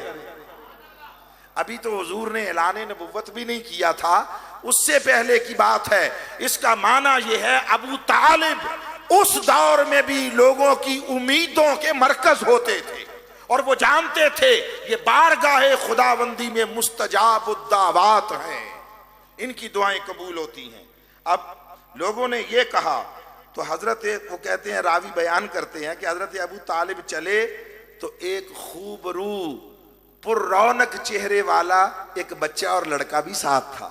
ابھی تو حضور نے اعلان نبوت بھی نہیں کیا تھا، اس سے پہلے کی بات ہے۔ اس کا معنی یہ ہے ابو طالب اس دور میں بھی لوگوں کی امیدوں کے مرکز ہوتے تھے، اور وہ جانتے تھے یہ بارگاہ خداوندی میں مستجاب الدعوات ہیں، ان کی دعائیں قبول ہوتی ہیں۔ اب لوگوں نے یہ کہا تو حضرت، وہ کہتے ہیں، راوی بیان کرتے ہیں کہ حضرت ابو طالب چلے تو ایک خوب رو پر رونق چہرے والا ایک بچہ اور لڑکا بھی ساتھ تھا۔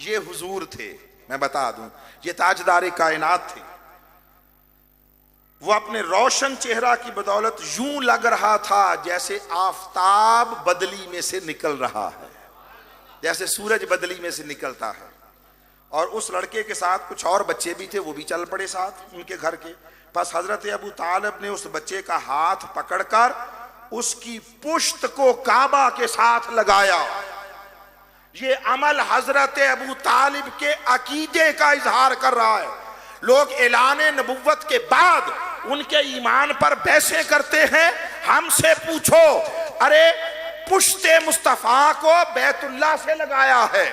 یہ حضور تھے، میں بتا دوں، یہ تاجدار کائنات تھے۔ وہ اپنے روشن چہرہ کی بدولت یوں لگ رہا تھا جیسے آفتاب بدلی میں سے نکل رہا ہے، جیسے سورج بدلی میں سے نکلتا ہے۔ اور اس لڑکے کے ساتھ کچھ اور بچے بھی تھے، وہ بھی چل پڑے ساتھ ان کے گھر کے۔ پس حضرت ابو طالب نے اس بچے کا ہاتھ پکڑ کر اس کی پشت کو کعبہ کے ساتھ لگایا۔ یہ عمل حضرت ابو طالب کے عقیدے کا اظہار کر رہا ہے۔ لوگ اعلان نبوت کے بعد ان کے ایمان پر بحثیں کرتے ہیں، ہم سے پوچھو، ارے پشت مصطفیٰ کو بیت اللہ سے لگایا ہے،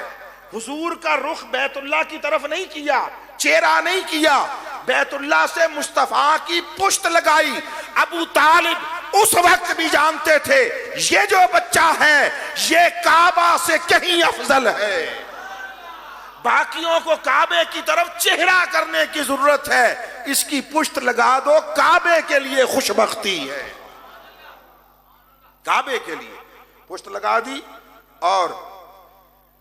حضور کا رخ بیت اللہ کی طرف نہیں کیا، چہرہ نہیں کیا، بیت اللہ سے مصطفیٰ کی پشت لگائی۔ ابو طالب اس وقت بھی جانتے تھے یہ جو بچہ ہے یہ کعبہ سے کہیں افضل ہے، باقیوں کو کعبے کی طرف چہرہ کرنے کی ضرورت ہے، اس کی پشت لگا دو، کعبے کے لیے خوشبختی ہے۔ کعبے کے لیے پشت لگا دی، اور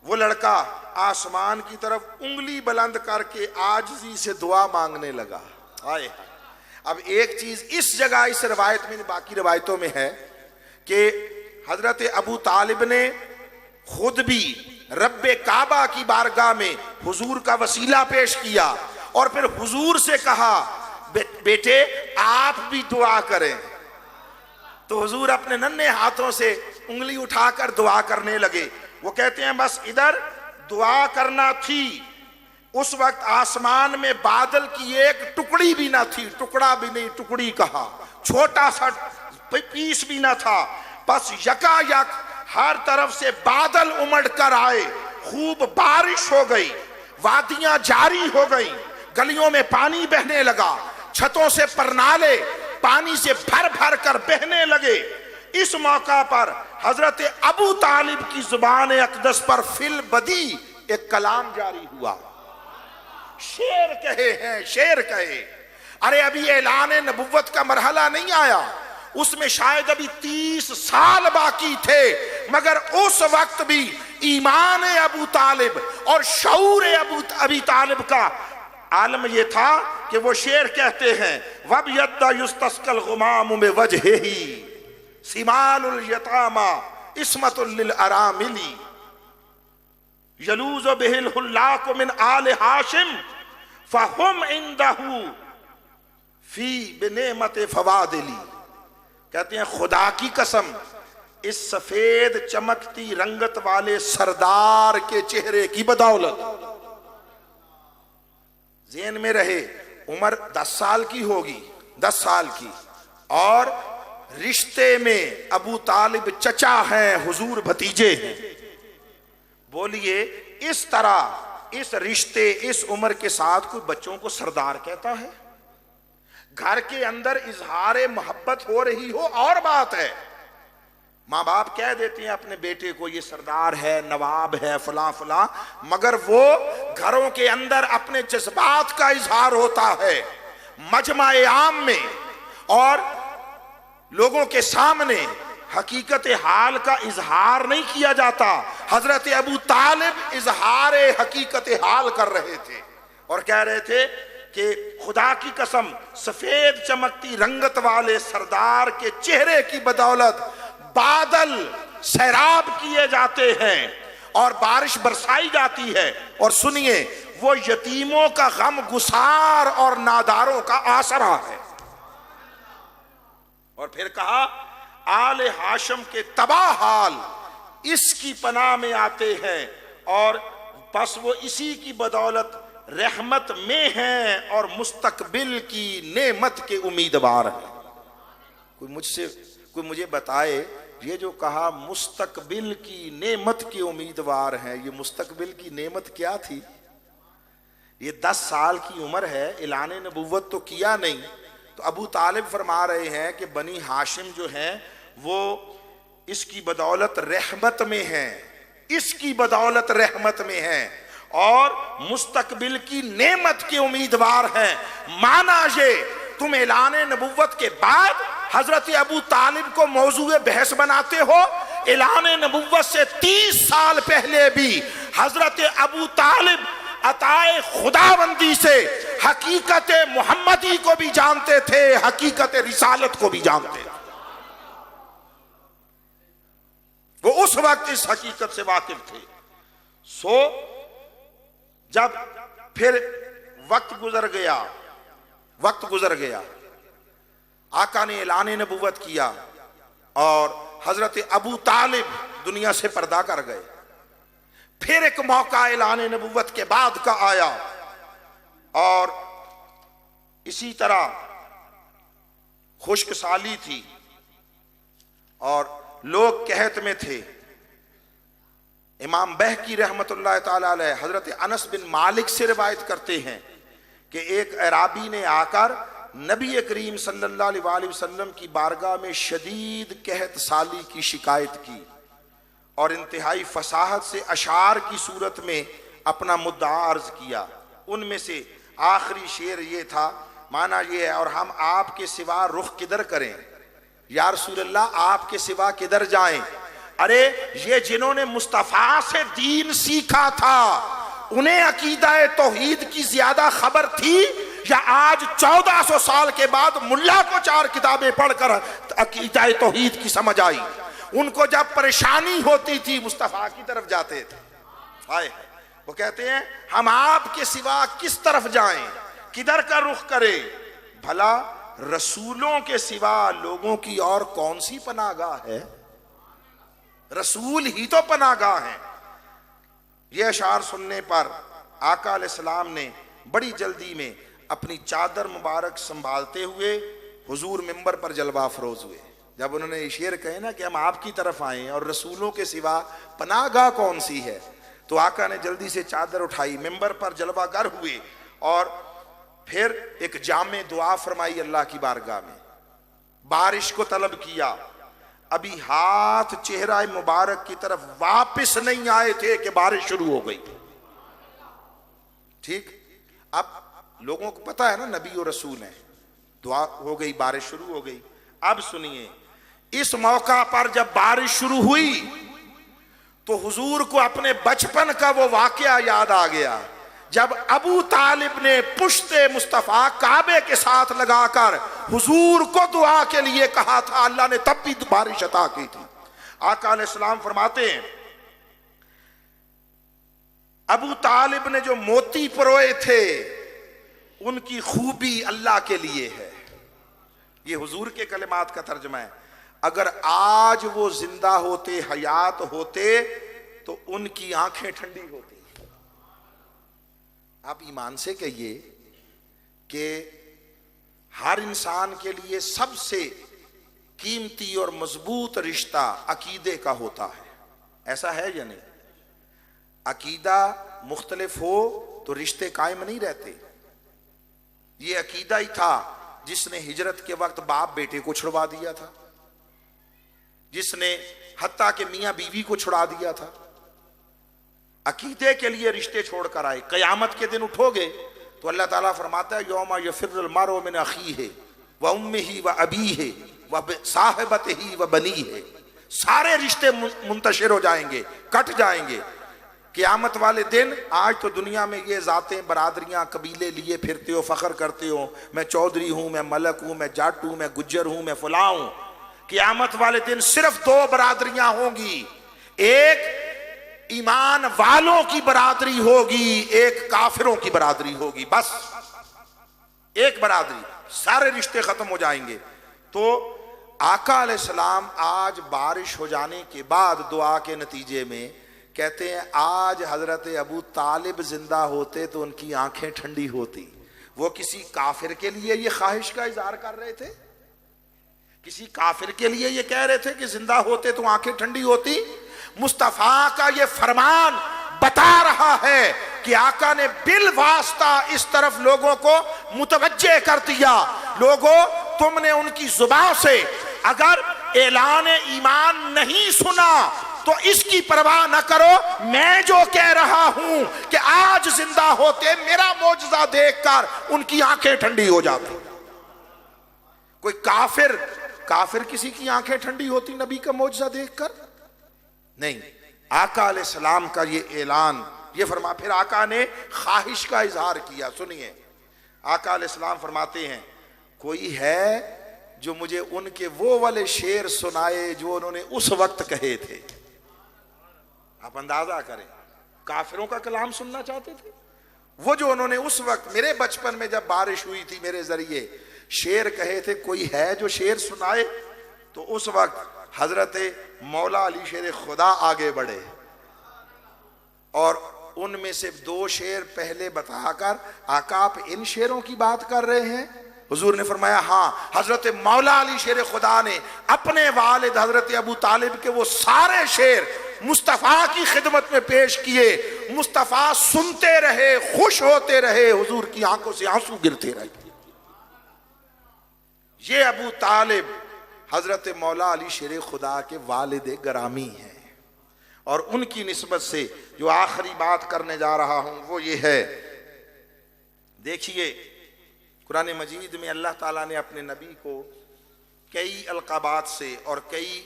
وہ لڑکا آسمان کی طرف انگلی بلند کر کے عاجزی سے دعا مانگنے لگا۔ آئے اب ایک چیز اس جگہ اس روایت میں، باقی روایتوں میں ہے کہ حضرت ابو طالب نے خود بھی رب کعبہ کی بارگاہ میں حضور کا وسیلہ پیش کیا، اور پھر حضور سے کہا بیٹے آپ بھی دعا کریں۔ تو حضور اپنے ننھے ہاتھوں سے انگلی اٹھا کر دعا کرنے لگے۔ وہ کہتے ہیں بس ادھر دعا کرنا تھی، اس وقت آسمان میں بادل کی ایک ٹکڑی بھی نہ تھی، ٹکڑا بھی نہیں، ٹکڑی کہا، چھوٹا سا پیس بھی نہ تھا، بس یکا یک ہر طرف سے بادل امڑ کر آئے، خوب بارش ہو گئی، وادیاں جاری ہو گئیں، گلیوں میں پانی بہنے لگا، چھتوں سے پرنالے پانی سے بھر بھر کر بہنے لگے۔ اس موقع پر حضرت ابو طالب کی زبان اقدس پر فی البدی ایک کلام جاری ہوا، شعر کہے ہیں، شعر کہے۔ ارے ابھی اعلان نبوت کا مرحلہ نہیں آیا، اس میں شاید ابھی 30 سال باقی تھے، مگر اس وقت بھی ایمان ابو طالب اور شعور ابی طالب کا عالم یہ تھا کہ وہ شعر کہتے ہیں، وَبْيَدَّ يُسْتَسْقَى الْغُمَامُ بِوَجْهِهِ سِمَالُ الْيَتَامَى عِصْمَةٌ لِلْأَرَامِلِ يَلُوزُ بِهِ الْحُلَّاقُ مِنْ آلِ هاشم فَهُمْ عِنْدَهُ فِي بِنِعْمَةِ فَوَادِلِ۔ کہتے ہیں خدا کی قسم اس سفید چمکتی رنگت والے سردار کے چہرے کی بدولت. ذہن میں رہے عمر 10 سال کی ہوگی، 10 سال کی، اور رشتے میں ابو طالب چچا ہیں، حضور بھتیجے ہیں. بولیے اس طرح اس رشتے اس عمر کے ساتھ کوئی بچوں کو سردار کہتا ہے؟ گھر کے اندر اظہار محبت ہو رہی ہو اور بات ہے، ماں باپ کہہ دیتے ہیں اپنے بیٹے کو یہ سردار ہے، نواب ہے، فلاں فلاں، مگر وہ گھروں کے اندر اپنے جذبات کا اظہار ہوتا ہے، مجمع عام میں اور لوگوں کے سامنے حقیقت حال کا اظہار نہیں کیا جاتا. حضرت ابو طالب اظہار حقیقت حال کر رہے تھے اور کہہ رہے تھے کہ خدا کی قسم سفید چمکتی رنگت والے سردار کے چہرے کی بدولت بادل سیراب کیے جاتے ہیں اور بارش برسائی جاتی ہے، اور سنیے وہ یتیموں کا غم گسار اور ناداروں کا آسرا ہے. اور پھر کہا آل ہاشم کے تباہ حال اس کی پناہ میں آتے ہیں، اور بس وہ اسی کی بدولت رحمت میں ہیں اور مستقبل کی نعمت کے امیدوار ہیں. کوئی مجھے بتائے یہ جو کہا مستقبل کی نعمت کے امیدوار ہیں، یہ مستقبل کی نعمت کیا تھی؟ یہ 10 سال کی عمر ہے، اعلان نبوت تو کیا نہیں. تو ابو طالب فرما رہے ہیں کہ بنی ہاشم جو ہیں وہ اس کی بدولت رحمت میں ہیں، اس کی بدولت رحمت میں ہیں اور مستقبل کی نعمت کے امیدوار ہیں. مانا یہ تم اعلان نبوت کے بعد حضرت ابو طالب کو موضوع بحث بناتے ہو، اعلان نبوت سے 30 سال پہلے بھی حضرت ابو طالب عطائے خداوندی سے حقیقت محمدی کو بھی جانتے تھے، حقیقت رسالت کو بھی جانتے تھے. وہ اس وقت اس حقیقت سے واقف تھے. سو جب پھر وقت گزر گیا آقا نے اعلان نبوت کیا اور حضرت ابو طالب دنیا سے پردہ کر گئے. پھر ایک موقع اعلان نبوت کے بعد کا آیا اور اسی طرح خشک سالی تھی اور لوگ قحط میں تھے. امام بہقی رحمت اللہ تعالی علیہ حضرت انس بن مالک سے روایت کرتے ہیں کہ ایک اعرابی نے آ کر نبی کریم صلی اللہ علیہ وسلم کی بارگاہ میں شدید قحط سالی کی شکایت کی اور انتہائی فصاحت سے اشعار کی صورت میں اپنا مدعا عرض کیا. ان میں سے آخری شعر یہ تھا، معنی یہ ہے اور ہم آپ کے سوا رخ کدھر کریں، یا رسول اللہ آپ کے سوا کدھر جائیں. ارے یہ جنہوں نے مصطفیٰ سے دین سیکھا تھا انہیں عقیدہ توحید کی زیادہ خبر تھی یا آج 1400 سال کے بعد ملا کو 4 کتابیں پڑھ کر عقیدہ توحید کی سمجھ آئی؟ ان کو جب پریشانی ہوتی تھی مصطفیٰ کی طرف جاتے تھے. وہ کہتے ہیں ہم آپ کے سوا کس طرف جائیں، کدھر کا رخ کریں؟ بھلا رسولوں کے سوا لوگوں کی اور کون سی پناہ گاہ ہے؟ رسول ہی تو پناہ گاہ ہیں. یہ اشعار سننے پر آقا علیہ السلام نے بڑی جلدی میں اپنی چادر مبارک سنبھالتے ہوئے حضور منبر پر جلوہ افروز ہوئے. جب انہوں نے یہ شعر کہے نا کہ ہم آپ کی طرف آئیں اور رسولوں کے سوا پناہ گاہ کون سی ہے، تو آقا نے جلدی سے چادر اٹھائی، منبر پر جلوہ گر ہوئے اور پھر ایک جامع دعا فرمائی اللہ کی بارگاہ میں، بارش کو طلب کیا. ابھی ہاتھ چہرہ مبارک کی طرف واپس نہیں آئے تھے کہ بارش شروع ہو گئی. ٹھیک، اب لوگوں کو پتا ہے نا نبی و رسول ہیں، دعا ہو گئی، بارش شروع ہو گئی. اب سنیے، اس موقع پر جب بارش شروع ہوئی تو حضور کو اپنے بچپن کا وہ واقعہ یاد آ گیا جب ابو طالب نے پشت مصطفیٰ کعبے کے ساتھ لگا کر حضور کو دعا کے لیے کہا تھا. اللہ نے تب بھی بارش عطا کی تھی. آقا علیہ السلام فرماتے ہیں ابو طالب نے جو موتی پروئے تھے ان کی خوبی اللہ کے لیے ہے. یہ حضور کے کلمات کا ترجمہ ہے. اگر آج وہ زندہ ہوتے، حیات ہوتے تو ان کی آنکھیں ٹھنڈی ہوتی۔ آپ ایمان سے کہیے کہ ہر انسان کے لیے سب سے قیمتی اور مضبوط رشتہ عقیدے کا ہوتا ہے، ایسا ہے یا نہیں؟ عقیدہ مختلف ہو تو رشتے قائم نہیں رہتے۔ یہ عقیدہ ہی تھا جس نے ہجرت کے وقت باپ بیٹے کو چھڑوا دیا تھا، جس نے حتیٰ کہ میاں بیوی کو چھڑا دیا تھا۔ عقیدے کے لیے رشتے چھوڑ کر آئے۔ قیامت کے دن اٹھو گے تو اللہ تعالیٰ فرماتا ہے یوم یفر المرء من اخیہ و امہ و ابیہ و صاحبتہ و بنیہ، سارے رشتے منتشر ہو جائیں گے، کٹ جائیں گے قیامت والے دن۔ آج تو دنیا میں یہ ذاتیں، برادریاں، قبیلے لیے پھرتے ہو، فخر کرتے ہو، میں چودھری ہوں، میں ملک ہوں، میں جاٹ ہوں، میں گجر ہوں، میں فلاں ہوں۔ قیامت والے دن صرف دو برادریاں ہوں گی، ایک ایمان والوں کی برادری ہوگی، ایک کافروں کی برادری ہوگی، بس ایک برادری، سارے رشتے ختم ہو جائیں گے۔ تو آقا علیہ السلام آج بارش ہو جانے کے بعد دعا کے نتیجے میں کہتے ہیں آج حضرت ابو طالب زندہ ہوتے تو ان کی آنکھیں ٹھنڈی ہوتی۔ وہ کسی کافر کے لیے یہ خواہش کا اظہار کر رہے تھے، کسی کافر کے لیے یہ کہہ رہے تھے کہ زندہ ہوتے تو آنکھیں ٹھنڈی ہوتی۔ مصطفیٰ کا یہ فرمان بتا رہا ہے کہ آقا نے بالواسطہ اس طرف لوگوں کو متوجہ کر دیا۔ لوگوں، تم نے ان کی زبان سے اگر اعلان ایمان نہیں سنا تو اس کی پرواہ نہ کرو، میں جو کہہ رہا ہوں کہ آج زندہ ہوتے میرا معجزہ دیکھ کر ان کی آنکھیں ٹھنڈی ہو جاتی۔ کوئی کافر کسی کی آنکھیں ٹھنڈی ہوتی نبی کا معجزہ دیکھ کر؟ نہیں۔ آقا علیہ السلام کا یہ اعلان، یہ فرما، پھر آقا نے خواہش کا اظہار کیا۔ سنیے، آقا علیہ السلام فرماتے ہیں کوئی ہے جو مجھے ان کے وہ والے شعر سنائے جو انہوں نے اس وقت کہے تھے۔ آپ اندازہ کریں، کافروں کا کلام سننا چاہتے تھے وہ، جو انہوں نے اس وقت میرے بچپن میں جب بارش ہوئی تھی میرے ذریعے شعر کہے تھے، کوئی ہے جو شعر سنائے؟ تو اس وقت حضرت مولا علی شیر خدا آگے بڑھے اور ان میں سے دو شعر پہلے بتا کر، آقا آپ ان شعروں کی بات کر رہے ہیں؟ حضور نے فرمایا ہاں۔ حضرت مولا علی شیر خدا نے اپنے والد حضرت ابو طالب کے وہ سارے شعر مصطفیٰ کی خدمت میں پیش کیے۔ مصطفیٰ سنتے رہے، خوش ہوتے رہے، حضور کی آنکھوں سے آنسو گرتے رہے۔ یہ ابو طالب حضرت مولا علی شیر خدا کے والد گرامی ہیں، اور ان کی نسبت سے جو آخری بات کرنے جا رہا ہوں وہ یہ ہے، دیکھیے قرآن مجید میں اللہ تعالیٰ نے اپنے نبی کو کئی القابات سے اور کئی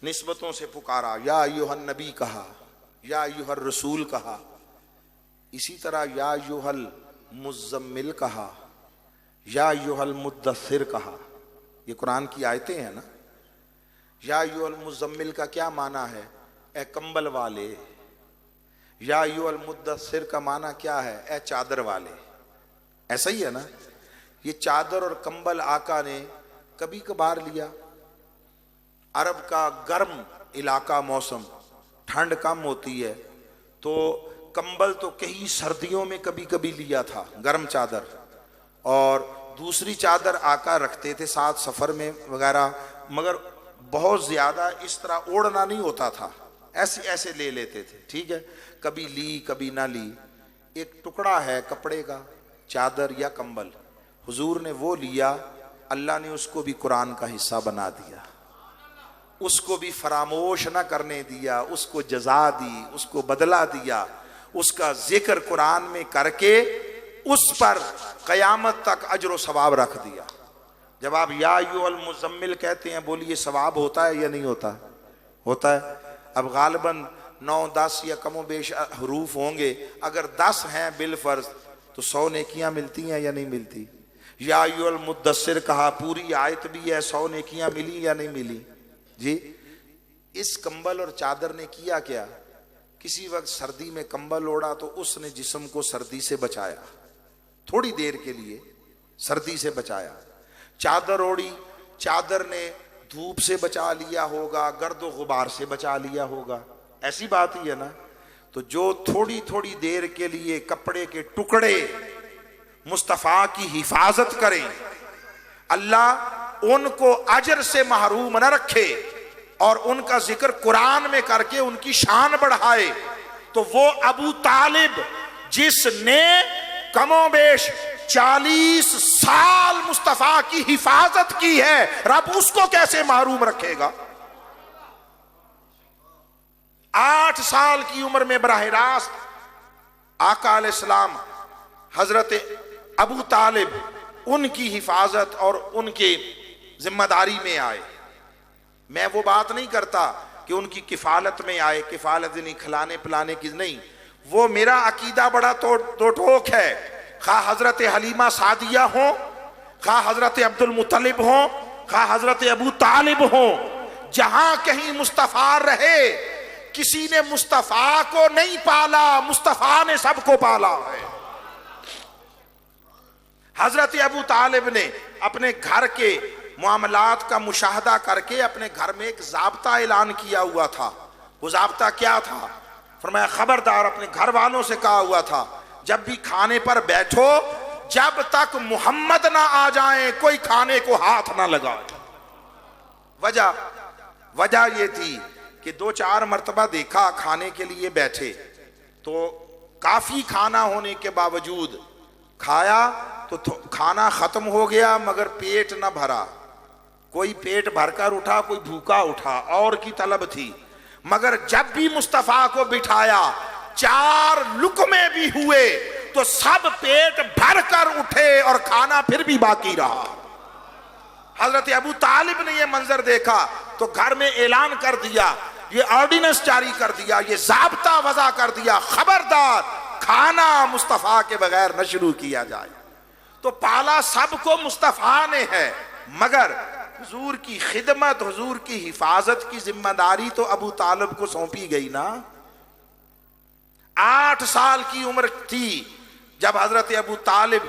نسبتوں سے پکارا۔ یا ایھا النبی کہا، یا ایھا الرسول کہا، اسی طرح یا ایھا المزمل کہا، یا ایھا المدثر کہا۔ یہ قرآن کی آیتیں ہیں نا۔ یا ایھا المزمل کا کیا معنی ہے؟ اے کمبل والے۔ یا ایھا المدثر کا معنی کیا ہے؟ اے چادر والے۔ ایسا ہی ہے نا؟ یہ چادر اور کمبل آقا نے کبھی کبھار لیا۔ عرب کا گرم علاقہ، موسم، ٹھنڈ کم ہوتی ہے تو کمبل تو کئی سردیوں میں کبھی کبھی لیا تھا، گرم چادر، اور دوسری چادر آقا رکھتے تھے ساتھ سفر میں وغیرہ، مگر بہت زیادہ اس طرح اوڑھنا نہیں ہوتا تھا، ایسے لے لیتے تھے، ٹھیک ہے، کبھی لی کبھی نہ لی۔ ایک ٹکڑا ہے کپڑے کا، چادر یا کمبل، حضور نے وہ لیا، اللہ نے اس کو بھی قرآن کا حصہ بنا دیا، اس کو بھی فراموش نہ کرنے دیا، اس کو جزا دی، اس کو بدلہ دیا، اس کا ذکر قرآن میں کر کے اس پر قیامت تک اجر و ثواب رکھ دیا۔ جب آپ یا ایھا المزمل کہتے ہیں، بولیے ثواب ہوتا ہے یا نہیں ہوتا؟ ہوتا ہے۔ اب غالباً 9 10 یا کم و بیش حروف ہوں گے، اگر 10 ہیں بالفرض تو 100 نیکیاں ملتی ہیں یا نہیں ملتی؟ یا ایھا المدثر کہا، پوری آیت بھی ہے، 100 نیکیاں ملی یا نہیں ملی؟ جی، اس کمبل اور چادر نے کیا کیا؟ کسی وقت سردی میں کمبل اوڑھا تو اس نے جسم کو سردی سے بچایا، تھوڑی دیر کے لیے سردی سے بچایا۔ چادر اوڑھی، چادر نے دھوپ سے بچا لیا ہوگا، گرد و غبار سے بچا لیا ہوگا، ایسی بات ہی ہے نا. تو جو تھوڑی تھوڑی دیر کے لیے کپڑے کے ٹکڑے مصطفیٰ کی حفاظت کریں، اللہ ان کو اجر سے محروم نہ رکھے اور ان کا ذکر قرآن میں کر کے ان کی شان بڑھائے. تو وہ ابو طالب جس نے کم و بیش 40 سال مصطفیٰ کی حفاظت کی ہے، رب اس کو کیسے محروم رکھے گا؟ 8 سال کی عمر میں براہ راست آقا علیہ السلام حضرت ابو طالب ان کی حفاظت اور ان کے ذمہ داری میں آئے. میں وہ بات نہیں کرتا کہ ان کی کفالت میں آئے، کفالت نہیں کھلانے پلانے کی نہیں، وہ میرا عقیدہ بڑا دو ٹوک ہے. خواہ حضرت حلیمہ سعدیہ ہوں، خواہ حضرت عبد المطلب ہوں، خواہ حضرت ابو طالب ہوں، جہاں کہیں مصطفیٰ رہے، کسی نے مصطفیٰ کو نہیں پالا، مصطفیٰ نے سب کو پالا ہے. حضرت ابو طالب نے اپنے گھر کے معاملات کا مشاہدہ کر کے اپنے گھر میں ایک ضابطہ اعلان کیا ہوا تھا. وہ ضابطہ کیا تھا؟ فرمایا خبردار، اپنے گھر والوں سے کہا ہوا تھا جب بھی کھانے پر بیٹھو، جب تک محمد نہ آ جائیں کوئی کھانے کو ہاتھ نہ لگائے. وجہ یہ تھی کہ 2-4 مرتبہ دیکھا کھانے کے لیے بیٹھے تو کافی کھانا ہونے کے باوجود کھایا تو کھانا ختم ہو گیا مگر پیٹ نہ بھرا. کوئی پیٹ بھر کر اٹھا، کوئی بھوکا اٹھا، اور کی طلب تھی. مگر جب بھی مصطفیٰ کو بٹھایا 4 لقمے بھی ہوئے تو سب پیٹ بھر کر اٹھے اور کھانا پھر بھی باقی رہا. حضرت ابو طالب نے یہ منظر دیکھا تو گھر میں اعلان کر دیا، یہ آرڈیننس جاری کر دیا، یہ ضابطہ وضع کر دیا، خبردار کھانا مصطفیٰ کے بغیر نہ شروع کیا جائے. تو پالا سب کو مصطفیٰ نے ہے، مگر حضور کی خدمت، حضور کی حفاظت کی ذمہ داری تو ابو طالب کو سونپی گئی نا. 8 سال کی عمر تھی جب حضرت ابو طالب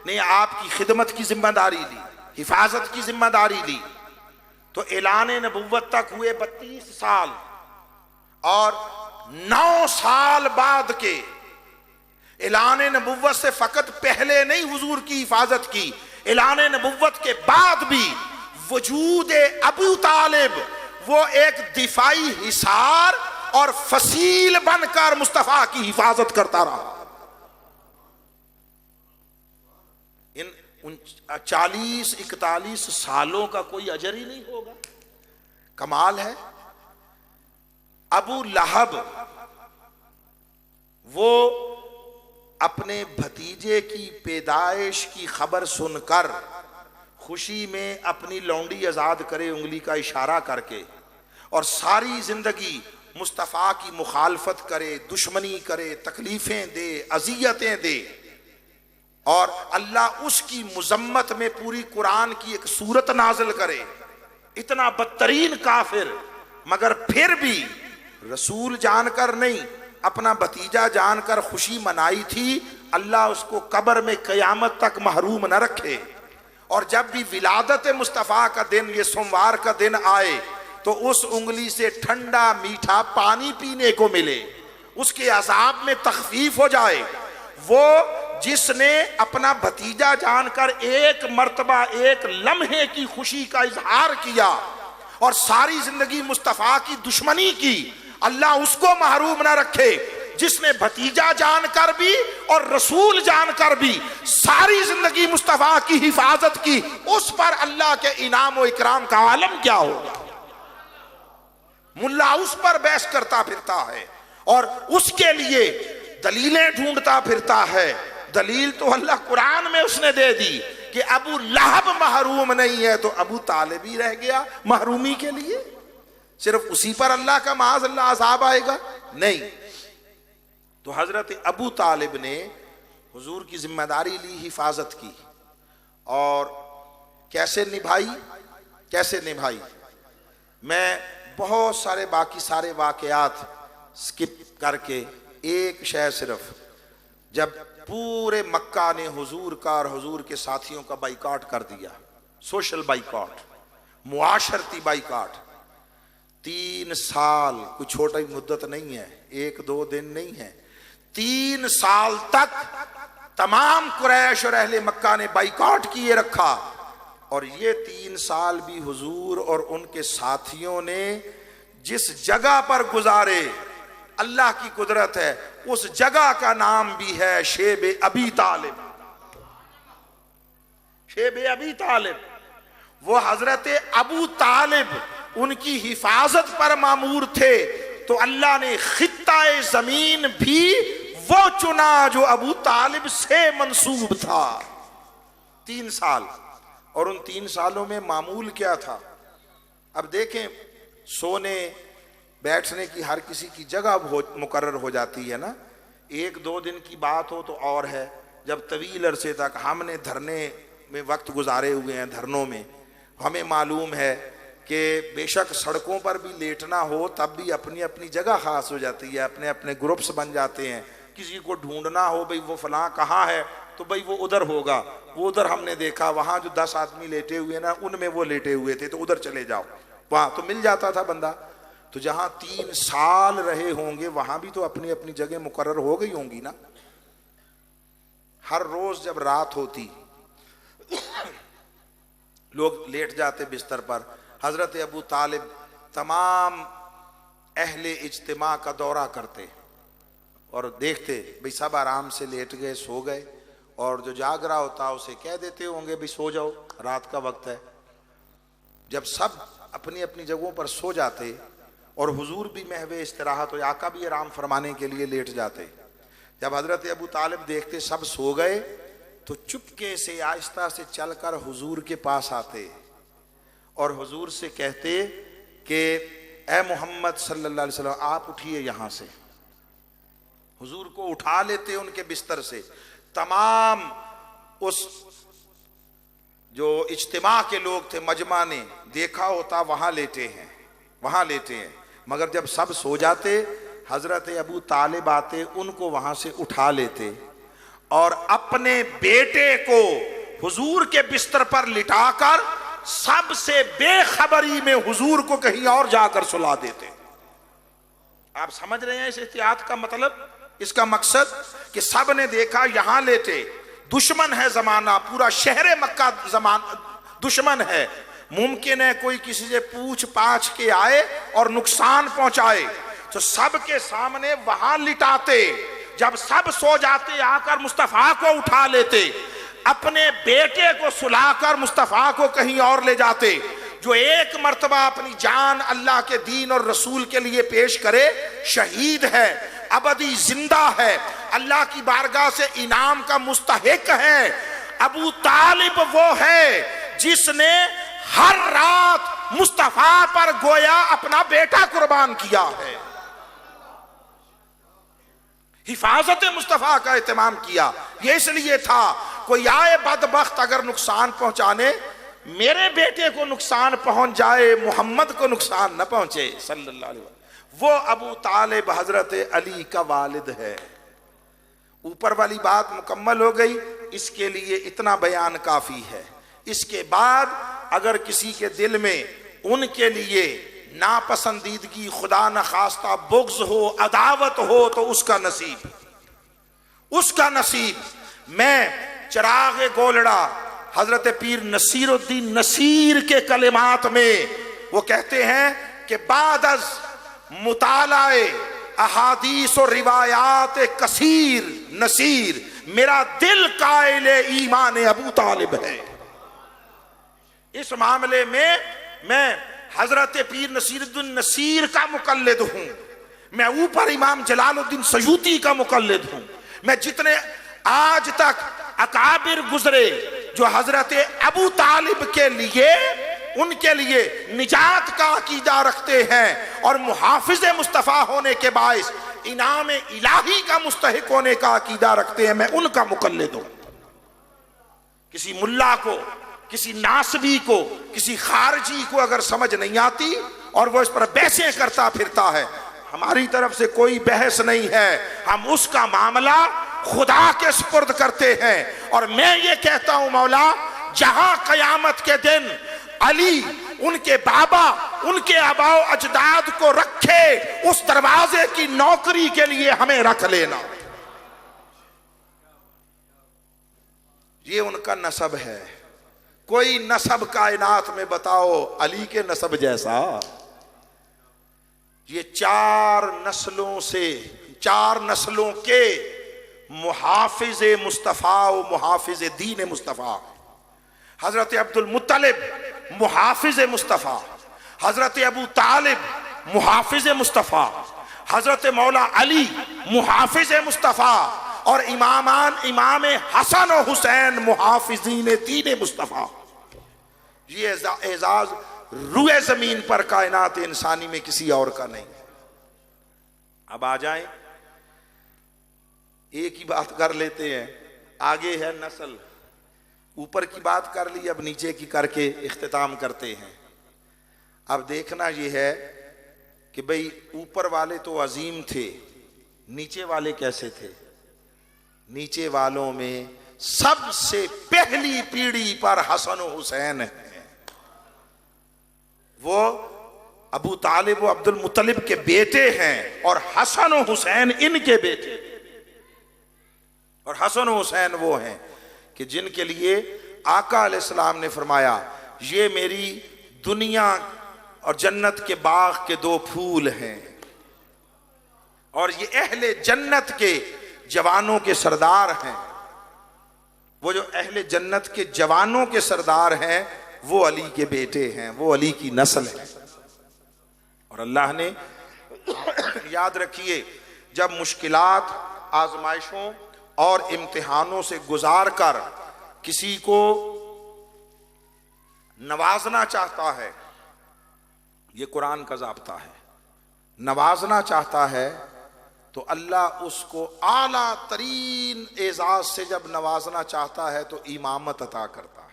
نے آپ کی خدمت کی ذمہ داری لی، حفاظت کی ذمہ داری لی. تو اعلان نبوت تک ہوئے 32 سال، اور 9 سال بعد کے اعلان نبوت سے فقط پہلے نہیں حضور کی حفاظت کی، اعلان نبوت کے بعد بھی وجود ابو طالب وہ ایک دفاعی حصار اور فصیل بن کر مصطفیٰ کی حفاظت کرتا رہا. ان 40-41 سالوں کا کوئی اجر ہی نہیں ہوگا. کمال ہے. ابو لہب وہ اپنے بھتیجے کی پیدائش کی خبر سن کر خوشی میں اپنی لونڈی آزاد کرے انگلی کا اشارہ کر کے، اور ساری زندگی مصطفیٰ کی مخالفت کرے، دشمنی کرے، تکلیفیں دے، اذیتیں دے، اور اللہ اس کی مذمت میں پوری قرآن کی ایک سورت نازل کرے. اتنا بدترین کافر، مگر پھر بھی رسول جان کر نہیں، اپنا بھتیجا جان کر خوشی منائی تھی. اللہ اس کو قبر میں قیامت تک محروم نہ رکھے. اور جب بھی ولادت مصطفیٰ کا دن، یہ سوموار کا دن آئے تو اس انگلی سے ٹھنڈا میٹھا پانی پینے کو ملے، اس کے عذاب میں تخفیف ہو جائے. وہ جس نے اپنا بھتیجا جان کر ایک مرتبہ ایک لمحے کی خوشی کا اظہار کیا اور ساری زندگی مصطفیٰ کی دشمنی کی، اللہ اس کو محروم نہ رکھے. جس نے بھتیجا جان کر بھی اور رسول جان کر بھی ساری زندگی مصطفیٰ کی حفاظت کی، اس پر اللہ کے انعام و اکرام کا عالم کیا ہوگا. ملا اس پر بحث کرتا پھرتا ہے اور اس کے لیے دلیلیں ڈھونڈتا پھرتا ہے. دلیل تو اللہ قرآن میں اس نے دے دی کہ ابو لہب محروم نہیں ہے، تو ابو طالب ہی رہ گیا محرومی کے لیے. صرف اسی پر اللہ کا معاذ اللہ عذاب آئے گا؟ نہیں. تو حضرت ابو طالب نے حضور کی ذمہ داری لی، حفاظت کی، اور کیسے نبھائی. میں بہت سارے باقی سارے واقعات سکپ کر کے ایک شے صرف، جب پورے مکہ نے حضور کا اور حضور کے ساتھیوں کا بائیکاٹ کر دیا، سوشل بائیکاٹ، معاشرتی بائیکاٹ. 3 سال کوئی چھوٹی مدت نہیں ہے، 1-2 دن نہیں ہے، 3 سال تک تمام قریش اور اہل مکہ نے بائیکاٹ کیے رکھا. اور یہ 3 سال بھی حضور اور ان کے ساتھیوں نے جس جگہ پر گزارے، اللہ کی قدرت ہے، اس جگہ کا نام بھی ہے شیب ابی طالب. شیب ابی طالب، وہ حضرت ابو طالب ان کی حفاظت پر مامور تھے، تو اللہ نے خطہ زمین بھی وہ چنا جو ابو طالب سے منسوب تھا. 3 سال. اور ان 3 سالوں میں معمول کیا تھا؟ اب دیکھیں، سونے بیٹھنے کی ہر کسی کی جگہ مقرر ہو جاتی ہے نا. 1-2 دن کی بات ہو تو اور ہے، جب طویل عرصے تک ہم نے دھرنے میں وقت گزارے ہوئے ہیں، دھرنوں میں، ہمیں معلوم ہے کہ بے شک سڑکوں پر بھی لیٹنا ہو تب بھی اپنی اپنی جگہ خاص ہو جاتی ہے، اپنے اپنے گروپس بن جاتے ہیں. کسی کو ڈھونڈنا ہو بھئی وہ فلاں کہاں ہے تو بھئی وہ ادھر ہوگا، وہ ادھر ہم نے دیکھا، وہاں جو 10 آدمی لیٹے ہوئے نا ان میں وہ لیٹے ہوئے تھے تو ادھر چلے جاؤ، وہاں تو مل جاتا تھا بندہ. تو جہاں 3 سال رہے ہوں گے وہاں بھی تو اپنی اپنی جگہ مقرر ہو گئی ہوں گی نا. ہر روز جب رات ہوتی لوگ لیٹ جاتے بستر پر، حضرت ابو طالب تمام اہل اجتماع کا دورہ کرتے اور دیکھتے بھئی سب آرام سے لیٹ گئے، سو گئے، اور جو جاگ رہا ہوتا اسے کہہ دیتے ہوں گے بھئی سو جاؤ، رات کا وقت ہے. جب سب اپنی اپنی جگہوں پر سو جاتے اور حضور بھی محو استراحت و آقا بھی آرام فرمانے کے لیے لیٹ جاتے، جب حضرت ابو طالب دیکھتے سب سو گئے تو چپکے سے آہستہ سے چل کر حضور کے پاس آتے اور حضور سے کہتے کہ اے محمد صلی اللہ علیہ وسلم آپ اٹھیے یہاں سے. حضور کو اٹھا لیتے ان کے بستر سے. تمام اس جو اجتماع کے لوگ تھے، مجمع نے دیکھا ہوتا وہاں لیٹے ہیں، وہاں لیٹے ہیں، مگر جب سب سو جاتے حضرت ابو طالب آتے، ان کو وہاں سے اٹھا لیتے اور اپنے بیٹے کو حضور کے بستر پر لٹا کر سب سے بے خبری میں حضور کو کہیں اور جا کر سلا دیتے. آپ سمجھ رہے ہیں اس احتیاط کا مطلب، اس کا مقصد کہ سب نے دیکھا یہاں لیٹے، دشمن ہے زمانہ، پورا شہر مکہ دشمن ہے، ممکن ہے کوئی کسی سے پوچھ پاچھ کے آئے اور نقصان پہنچائے، تو سب کے سامنے وہاں لٹاتے. جب سب سو جاتے آ کر مصطفیٰ کو اٹھا لیتے، اپنے بیٹے کو سلا کر مصطفیٰ کو کہیں اور لے جاتے. جو ایک مرتبہ اپنی جان اللہ کے دین اور رسول کے لیے پیش کرے شہید ہے، ابدی زندہ ہے، اللہ کی بارگاہ سے انعام کا مستحق ہے. ابو طالب وہ ہے جس نے ہر رات مصطفیٰ پر گویا اپنا بیٹا قربان کیا ہے، حفاظت مصطفیٰ کا اہتمام کیا. یہ اس لیے تھا کوئی آئے بدبخت اگر نقصان پہنچانے، میرے بیٹے کو نقصان پہنچ جائے، محمد کو نقصان نہ پہنچے صلی اللہ علیہ وسلم. وہ ابو طالب حضرت علی کا والد ہے. اوپر والی بات مکمل ہو گئی، اس کے لیے اتنا بیان کافی ہے. اس کے بعد اگر کسی کے دل میں ان کے لیے ناپسندیدگی، خدا نخواستہ بغض ہو، عداوت ہو، تو اس کا نصیب. میں چراغ گولڑا حضرت پیر نصیر الدین نصیر کے کلمات میں وہ کہتے ہیں کہ بعد از مطالعہ احادیث و روایات کثیر نصیر، میرا دل قائل ایمان ابو طالب ہے. اس معاملے میں میں حضرت پیر نصیر الدین نصیر کا مقلد ہوں، میں اوپر امام جلال الدین سیوطی کا مقلد ہوں. میں جتنے آج تک اکابر گزرے جو حضرت ابو طالب کے لیے، ان کے لیے نجات کا عقیدہ رکھتے ہیں اور محافظ مصطفیٰ ہونے کے باعث انعام الہی کا مستحق ہونے کا عقیدہ رکھتے ہیں، میں ان کا مقلد ہوں. کسی ملا کو، کسی ناسبی کو، کسی خارجی کو اگر سمجھ نہیں آتی اور وہ اس پر بحثیں کرتا پھرتا ہے، ہماری طرف سے کوئی بحث نہیں ہے، ہم اس کا معاملہ خدا کے سپرد کرتے ہیں. اور میں یہ کہتا ہوں مولا، جہاں قیامت کے دن علی ان کے بابا ان کے آباء و اجداد کو رکھے اس دروازے کی نوکری کے لیے ہمیں رکھ لینا. یہ ان کا نسب ہے. کوئی نسب کائنات میں بتاؤ علی کے نسب جیسا. یہ 4 نسلوں کے محافظ مصطفیٰ و محافظ دین مصطفیٰ. حضرت عبد المطلب محافظ مصطفیٰ، حضرت ابو طالب محافظ مصطفیٰ، حضرت مولا علی محافظ مصطفیٰ، اور امام حسن و حسین محافظین دین مصطفیٰ. یہ اعزاز روئے زمین پر کائنات انسانی میں کسی اور کا نہیں. اب آ جائیں، ایک ہی بات کر لیتے ہیں. آگے ہے نسل، اوپر کی بات کر لی، اب نیچے کی کر کے اختتام کرتے ہیں. اب دیکھنا یہ ہے کہ بھئی اوپر والے تو عظیم تھے، نیچے والے کیسے تھے. نیچے والوں میں سب سے پہلی پیڑھی پر حسن و حسین ہیں. وہ ابو طالب و عبد المطلب کے بیٹے ہیں، اور حسن و حسین ان کے بیٹے. اور حسن و حسین وہ ہیں کہ جن کے لیے آقا علیہ السلام نے فرمایا یہ میری دنیا اور جنت کے باغ کے 2 پھول ہیں، اور یہ اہل جنت کے جوانوں کے سردار ہیں. وہ جو اہل جنت کے جوانوں کے سردار ہیں وہ علی کے بیٹے ہیں، وہ علی کی نسل ہے. اور اللہ نے یاد رکھیے، جب مشکلات، آزمائشوں اور امتحانوں سے گزار کر کسی کو نوازنا چاہتا ہے، یہ قرآن کا ضابطہ ہے، نوازنا چاہتا ہے تو اللہ اس کو اعلیٰ ترین اعزاز سے جب نوازنا چاہتا ہے تو امامت عطا کرتا ہے.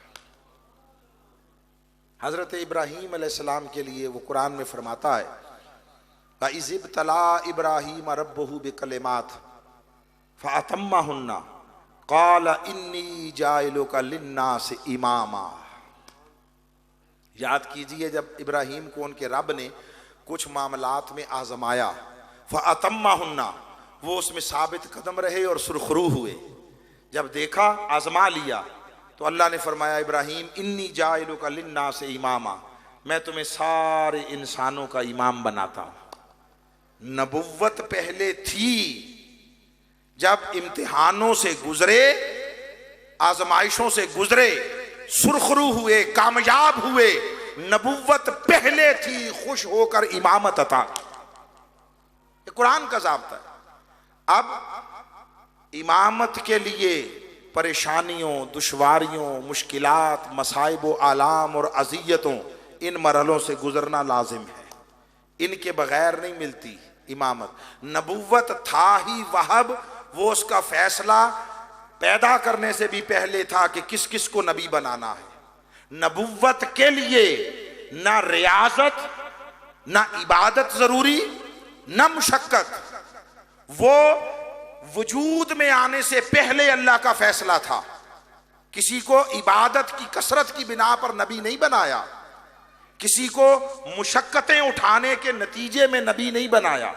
حضرت ابراہیم علیہ السلام کے لیے وہ قرآن میں فرماتا ہے وَإِذِ ابْتَلَىٰ إِبْرَاهِيمَ رَبُّهُ بِكَلِمَاتٍ فَأَتَمَّهُنَّ قَالَ إِنِّي جَاعِلُكَ لِلنَّاسِ إِمَامًا. یاد کیجئے جب ابراہیم کو ان کے رب نے کچھ معاملات میں آزمایا، فَأَتَمَّهُنَّ، وہ اس میں ثابت قدم رہے اور سرخرو ہوئے. جب دیکھا، آزما لیا، تو اللہ نے فرمایا ابراہیم انی جاعلک للناس اماما، میں تمہیں سارے انسانوں کا امام بناتا ہوں. نبوت پہلے تھی، جب امتحانوں سے گزرے، آزمائشوں سے گزرے، سرخرو ہوئے، کامیاب ہوئے، نبوت پہلے تھی، خوش ہو کر امامت عطا. یہ قرآن کا ضابطہ ہے. اب امامت کے لیے پریشانیوں، دشواریوں، مشکلات، مصائب و آلام اور اذیتوں، ان مرحلوں سے گزرنا لازم ہے. ان کے بغیر نہیں ملتی امامت. نبوت تھا ہی وہب، وہ اس کا فیصلہ پیدا کرنے سے بھی پہلے تھا کہ کس کس کو نبی بنانا ہے. نبوت کے لیے نہ ریاضت، نہ عبادت ضروری، نہ مشقت. وہ وجود میں آنے سے پہلے اللہ کا فیصلہ تھا. کسی کو عبادت کی کثرت کی بنا پر نبی نہیں بنایا، کسی کو مشقتیں اٹھانے کے نتیجے میں نبی نہیں بنایا.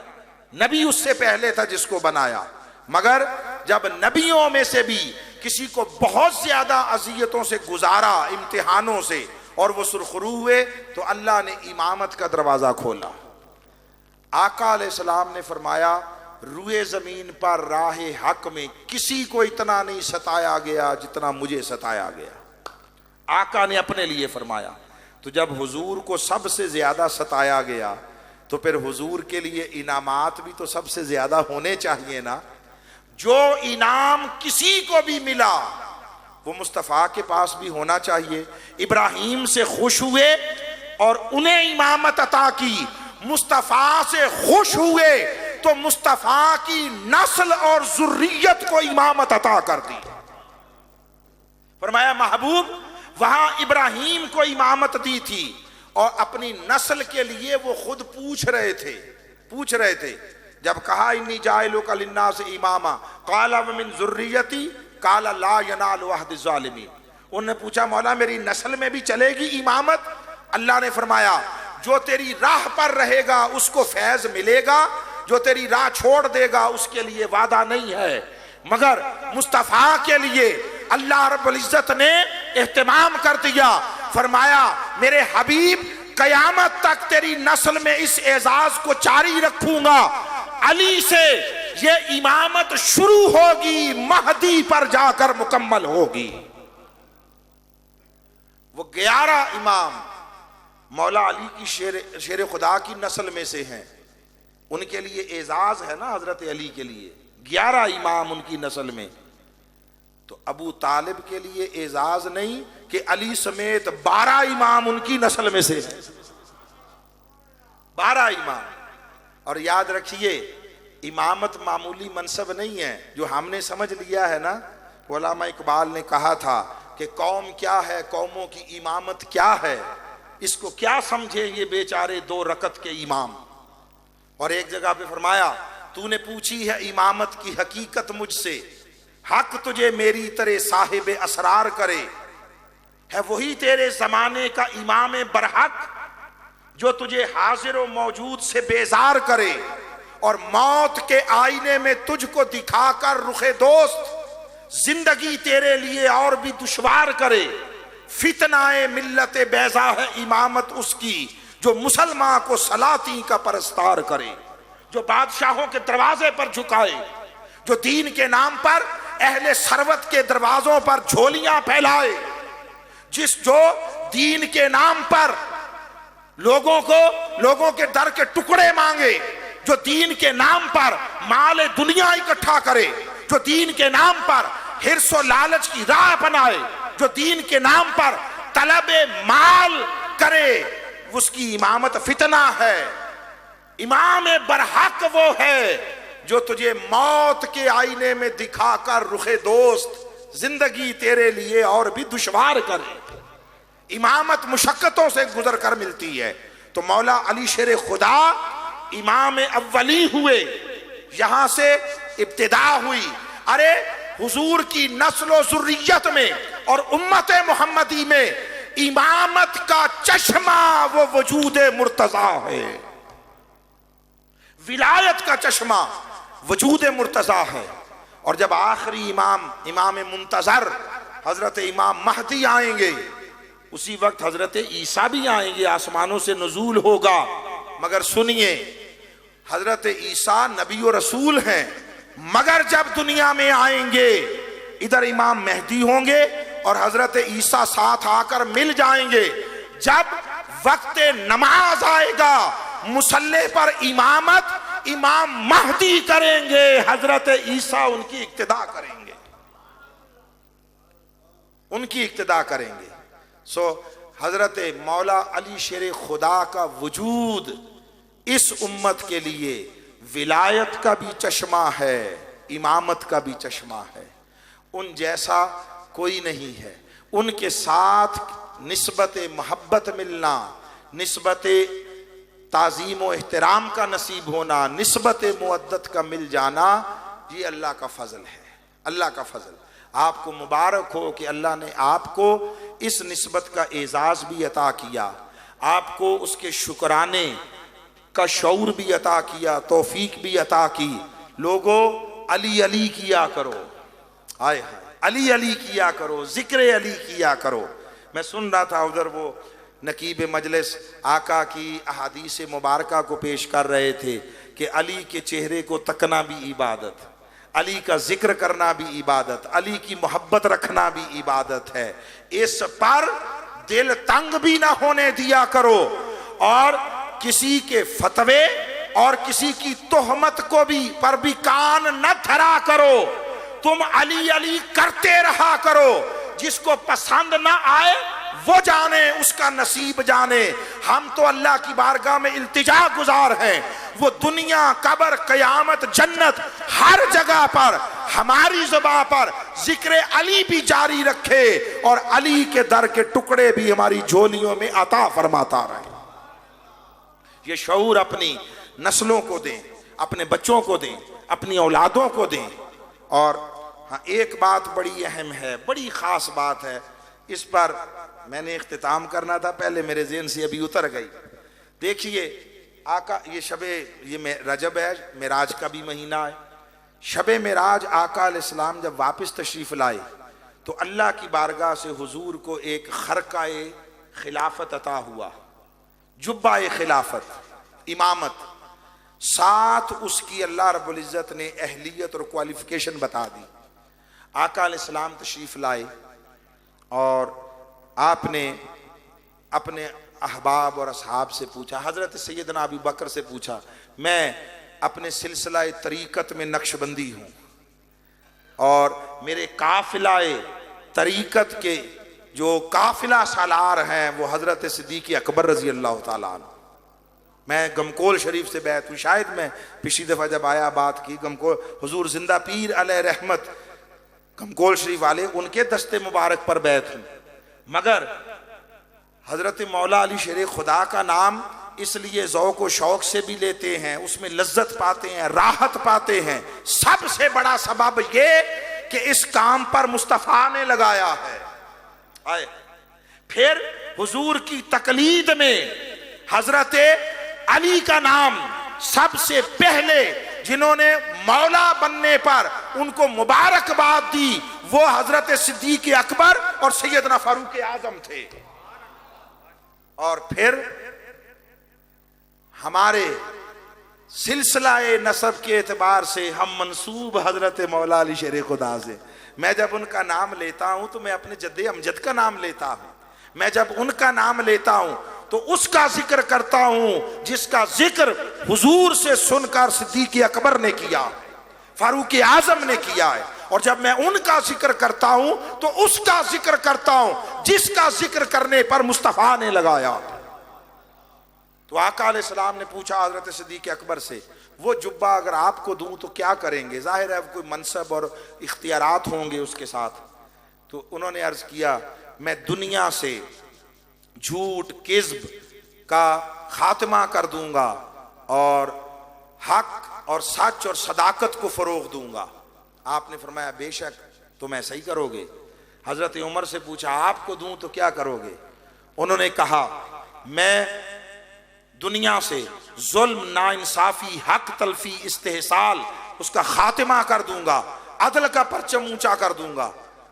نبی اس سے پہلے تھا جس کو بنایا. مگر جب نبیوں میں سے بھی کسی کو بہت زیادہ اذیتوں سے گزارا، امتحانوں سے، اور وہ سرخرو ہوئے، تو اللہ نے امامت کا دروازہ کھولا. آقا علیہ السلام نے فرمایا روئے زمین پر راہ حق میں کسی کو اتنا نہیں ستایا گیا جتنا مجھے ستایا گیا. آقا نے اپنے لیے فرمایا. تو جب حضور کو سب سے زیادہ ستایا گیا تو پھر حضور کے لیے انعامات بھی تو سب سے زیادہ ہونے چاہیے نا. جو انعام کسی کو بھی ملا وہ مصطفیٰ کے پاس بھی ہونا چاہیے. ابراہیم سے خوش ہوئے اور انہیں امامت عطا کی، مصطفیٰ سے خوش ہوئے تو مصطفیٰ کی نسل اور ذریت کو امامت عطا کر دی. فرمایا محبوب وہاں ابراہیم کو امامت دی تھی، اور اپنی نسل کے لیے وہ خود پوچھ رہے تھے. جب کہا انی جاعلک للناس اماما قال ومن ذریتی قال لا ینال عہد الظالمین، انہوں نے پوچھا مولا میری نسل میں بھی چلے گی امامت؟ اللہ نے فرمایا جو تیری راہ پر رہے گا اس کو فیض ملے گا، جو تیری راہ چھوڑ دے گا اس کے لیے وعدہ نہیں ہے۔ مگر مصطفیٰ کے لیے اللہ رب العزت نے اہتمام کر دیا، فرمایا میرے حبیب قیامت تک تیری نسل میں اس اعزاز کو جاری رکھوں گا، علی سے یہ امامت شروع ہوگی، مہدی پر جا کر مکمل ہوگی۔ وہ 11 امام مولا علی کی شیر خدا کی نسل میں سے ہیں، ان کے لیے اعزاز ہے نا حضرت علی کے لیے، 11 امام ان کی نسل میں۔ تو ابو طالب کے لیے اعزاز نہیں کہ علی سمیت 12 امام ان کی نسل میں سے ہیں، 12 امام۔ اور یاد رکھیے امامت معمولی منصب نہیں ہے جو ہم نے سمجھ لیا ہے نا۔ علامہ اقبال نے کہا تھا کہ قوم کیا ہے، قوموں کی امامت کیا ہے، اس کو کیا سمجھے یہ بیچارے 2 رکعت کے امام۔ اور ایک جگہ پہ فرمایا تو نے پوچھی ہے امامت کی حقیقت مجھ سے، حق تجھے میری طرح صاحب اسرار کرے، ہے وہی تیرے زمانے کا امام برحق جو تجھے حاضر و موجود سے بیزار کرے، اور موت کے آئینے میں تجھ کو دکھا کر رخ دوست زندگی تیرے لیے اور بھی دشوار کرے۔ فتنہ ملت بیضا ہے امامت اس کی جو مسلمان کو سلاطین کا پرستار کرے، جو بادشاہوں کے دروازے پر جھکائے، جو دین کے نام پر اہل ثروت کے دروازوں پر جھولیاں پھیلائے، جو دین کے نام پر لوگوں کے در کے ٹکڑے مانگے، جو دین کے نام پر مال دنیا اکٹھا کرے، جو دین کے نام پر حرص و لالچ کی راہ اپنائے، جو دین کے نام پر طلب مال کرے، اس کی امامت فتنہ ہے۔ امام برحق وہ ہے جو تجھے موت کے آئینے میں دکھا کر رخ دوست زندگی تیرے لیے اور بھی دشوار کرے۔ امامت مشقتوں سے گزر کر ملتی ہے۔ تو مولا علی شیر خدا امام اولی ہوئے، یہاں سے ابتدا ہوئی۔ ارے حضور کی نسل و ذریت میں اور امت محمدی میں امامت کا چشمہ وہ وجود مرتضیٰ ہے، ولایت کا چشمہ وجود مرتضیٰ ہے۔ اور جب آخری امام منتظر حضرت امام مہدی آئیں گے، اسی وقت حضرت عیسیٰ بھی آئیں گے، آسمانوں سے نزول ہوگا۔ مگر سنیے، حضرت عیسیٰ نبی و رسول ہیں، مگر جب دنیا میں آئیں گے ادھر امام مہدی ہوں گے اور حضرت عیسیٰ ساتھ آ کر مل جائیں گے۔ جب وقت نماز آئے گا مصلی پر امامت امام مہدی کریں گے، حضرت عیسیٰ ان کی اقتدا کریں گے، ان کی اقتدا کریں گے۔ حضرت مولا علی شیر خدا کا وجود اس امت کے لیے ولایت کا بھی چشمہ ہے، امامت کا بھی چشمہ ہے۔ ان جیسا کوئی نہیں ہے، ان کے ساتھ نسبت محبت ملنا، نسبت تعظیم و احترام کا نصیب ہونا، نسبت مودت کا مل جانا، یہ اللہ کا فضل ہے، اللہ کا فضل۔ آپ کو مبارک ہو کہ اللہ نے آپ کو اس نسبت کا اعزاز بھی عطا کیا، آپ کو اس کے شکرانے کا شعور بھی عطا کیا، توفیق بھی عطا کی۔ لوگو علی علی کیا کرو، ہائے ہائے علی علی کیا کرو، ذکر علی کیا کرو۔ میں سن رہا تھا ادھر وہ نقیب مجلس آقا کی احادیث مبارکہ کو پیش کر رہے تھے کہ علی کے چہرے کو تکنا بھی عبادت، علی کا ذکر کرنا بھی عبادت، علی کی محبت رکھنا بھی عبادت ہے۔ اس پر دل تنگ بھی نہ ہونے دیا کرو، اور کسی کے فتوے اور کسی کی تہمت کو بھی پر بھی کان نہ دھرا کرو۔ تم علی علی کرتے رہا کرو، جس کو پسند نہ آئے وہ جانے، اس کا نصیب جانے۔ ہم تو اللہ کی بارگاہ میں التجا گزار ہیں، وہ دنیا، قبر، قیامت، جنت، ہر جگہ پر ہماری زبان پر ذکر علی بھی جاری رکھے، اور علی کے در کے ٹکڑے بھی ہماری جھولیوں میں عطا فرماتا رہے۔ یہ شعور اپنی نسلوں کو دیں، اپنے بچوں کو دیں، اپنی اولادوں کو دیں۔ اور ہاں ایک بات بڑی اہم ہے، بڑی خاص بات ہے، اس پر میں نے اختتام کرنا تھا، پہلے میرے ذہن سے ابھی اتر گئی. دیکھیے آقا، یہ رجب ہے، معراج کا بھی مہینہ ہے. شب معراج آقا علیہ السلام جب واپس تشریف لائے تو اللہ کی بارگاہ سے حضور کو ایک خرقہ خلافت عطا ہوا، جبہ خلافت، امامت. ساتھ اس کی اللہ رب العزت نے اہلیت اور کوالیفیکیشن بتا دی. آقا علیہ السلام تشریف لائے اور آپ نے اپنے احباب اور اصحاب سے پوچھا، حضرت سیدنا ابو بکر سے پوچھا، میں اپنے سلسلہ طریقت میں نقشبندی ہوں اور میرے قافلہ طریقت کے جو قافلہ سالار ہیں وہ حضرت صدیق اکبر رضی اللہ تعالیٰ عنہ. میں گمکول شریف سے بیعت ہوں، شاید میں پچھلی دفعہ جب آیا بات کی، گمکول حضور زندہ پیر علیہ رحمت گمکول شریف والے، ان کے دستے مبارک پر بیعت ہوں. مگر حضرت مولا علی شیر خدا کا نام اس لیے ذوق و شوق سے بھی لیتے ہیں، اس میں لذت پاتے ہیں، راحت پاتے ہیں. سب سے بڑا سبب یہ کہ اس کام پر مصطفیٰ نے لگایا ہے. پھر حضور کی تقلید میں حضرت علی کا نام سب سے پہلے جنہوں نے مولا بننے پر ان کو مبارکباد دی وہ حضرت صدیق اکبر اور سیدنا فاروق اعظم تھے. اور پھر ہمارے سلسلہ نسب کے اعتبار سے ہم منسوب حضرت مولا علی شیر خدا سے. میں جب ان کا نام لیتا ہوں تو میں اپنے جد امجد کا نام لیتا ہوں. میں جب ان کا نام لیتا ہوں تو اس کا ذکر کرتا ہوں جس کا ذکر حضور سے سن کر صدیق اکبر نے کیا، فاروق اعظم نے کیا ہے. اور جب میں ان کا ذکر کرتا ہوں تو اس کا ذکر کرتا ہوں جس کا ذکر کرنے پر مصطفیٰ نے لگایا. تو آقا علیہ السلام نے پوچھا حضرت صدیق اکبر سے، وہ جبہ اگر آپ کو دوں تو کیا کریں گے؟ ظاہر ہے کوئی منصب اور اختیارات ہوں گے اس کے ساتھ. تو انہوں نے عرض کیا، میں دنیا سے جھوٹ کذب کا خاتمہ کر دوں گا اور حق اور سچ اور صداقت کو فروغ دوں گا. آپ نے فرمایا بے شک تم ایسا ہی کرو گے. حضرت عمر سے پوچھا آپ کو دوں تو کیا کرو گے؟ انہوں نے کہا میں دنیا سے ظلم، ناانصافی، حق تلفی، استحصال اس کا خاتمہ کر دوں گا، عدل کا پرچم اونچا کر دوں گا.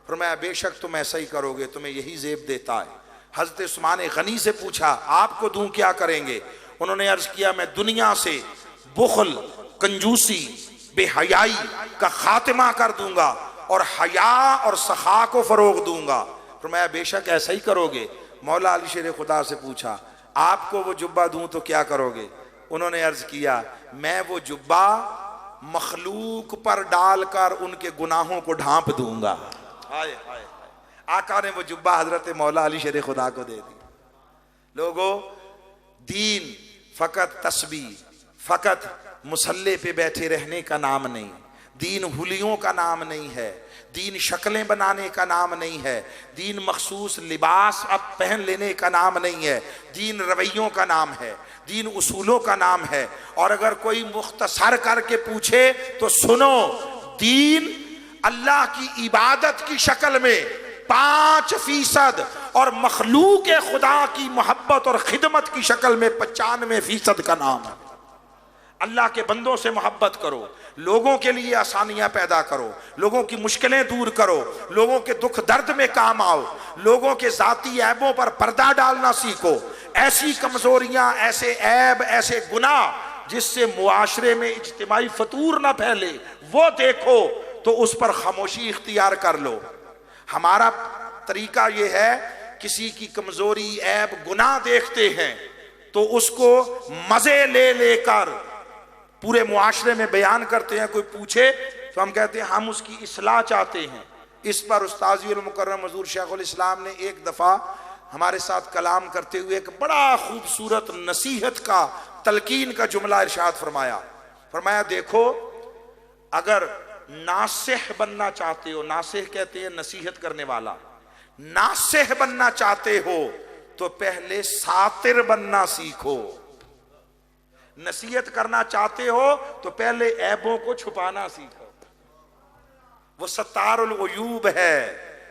فرمایا بے شک تم ایسا ہی کرو گے، تمہیں یہی زیب دیتا ہے. حضرت عثمان غنی سے پوچھا آپ کو دوں کیا کریں گے؟ انہوں نے عرض کیا میں دنیا سے بخل، کنجوسی، بے حیائی کا خاتمہ کر دوں گا اور حیا اور سخا کو فروغ دوں گا. فرمایا بے شک ایسا ہی کرو گے. مولا علی شیر خدا سے پوچھا آپ کو وہ جبہ دوں تو کیا کرو گے؟ انہوں نے عرض کیا میں وہ جبہ مخلوق پر ڈال کر ان کے گناہوں کو ڈھانپ دوں گا. ہائے ہائے. آقا نے وہ جبہ حضرت مولا علی شیر خدا کو دے دی. لوگوں، دین فقط تسبیح، فقط مسلح پہ بیٹھے رہنے کا نام نہیں. دین حلیوں کا نام نہیں ہے. دین شکلیں بنانے کا نام نہیں ہے. دین مخصوص لباس اب پہن لینے کا نام نہیں ہے. دین رویوں کا نام ہے. دین اصولوں کا نام ہے. اور اگر کوئی مختصر کر کے پوچھے تو سنو، دین اللہ کی عبادت کی شکل میں 5% اور مخلوق خدا کی محبت اور خدمت کی شکل میں 95% کا نام ہے. اللہ کے بندوں سے محبت کرو، لوگوں کے لیے آسانیاں پیدا کرو، لوگوں کی مشکلیں دور کرو، لوگوں کے دکھ درد میں کام آؤ، لوگوں کے ذاتی عیبوں پر پردہ ڈالنا سیکھو. ایسی کمزوریاں، ایسے عیب، ایسے گناہ جس سے معاشرے میں اجتماعی فتور نہ پھیلے وہ دیکھو تو اس پر خاموشی اختیار کر لو. ہمارا طریقہ یہ ہے کسی کی کمزوری، عیب، گناہ دیکھتے ہیں تو اس کو مزے لے لے کر پورے معاشرے میں بیان کرتے ہیں. کوئی پوچھے تو ہم کہتے ہیں ہم اس کی اصلاح چاہتے ہیں. اس پر استاذی المکرم حضور شیخ الاسلام نے ایک دفعہ ہمارے ساتھ کلام کرتے ہوئے ایک بڑا خوبصورت نصیحت کا، تلقین کا جملہ ارشاد فرمایا. فرمایا دیکھو، اگر ناصح بننا چاہتے ہو، ناصح کہتے ہیں نصیحت کرنے والا، ناصح بننا چاہتے ہو تو پہلے ساتر بننا سیکھو. نصیحت کرنا چاہتے ہو تو پہلے عیبوں کو چھپانا سیکھو. وہ ستار العیوب ہے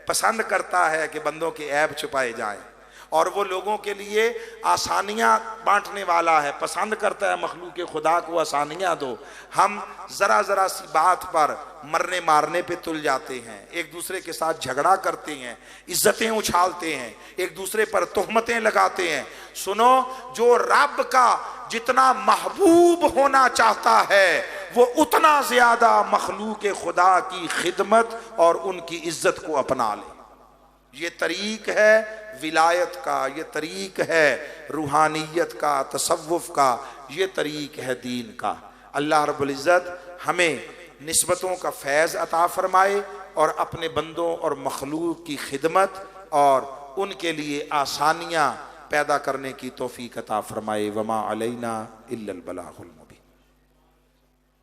پسند کرتا ہے کہ بندوں کے عیب چھپائے جائیں، اور وہ لوگوں کے لیے آسانیاں بانٹنے والا ہے، پسند کرتا ہے مخلوق خدا کو آسانیاں دو۔ ہم ذرا ذرا سی بات پر مرنے مارنے پہ تل جاتے ہیں، ایک دوسرے کے ساتھ جھگڑا کرتے ہیں، عزتیں اچھالتے ہیں، ایک دوسرے پر تہمتیں لگاتے ہیں۔ سنو، جو رب کا جتنا محبوب ہونا چاہتا ہے وہ اتنا زیادہ مخلوق خدا کی خدمت اور ان کی عزت کو اپنا لے۔ یہ طریق ہے ولایت کا، یہ طریق ہے روحانیت کا، تصوف کا، یہ طریق ہے دین کا۔ اللہ رب العزت ہمیں نسبتوں کا فیض عطا فرمائے اور اپنے بندوں اور مخلوق کی خدمت اور ان کے لیے آسانیاں پیدا کرنے کی توفیق عطا فرمائے۔ وما علینا الا البلاغ المبین۔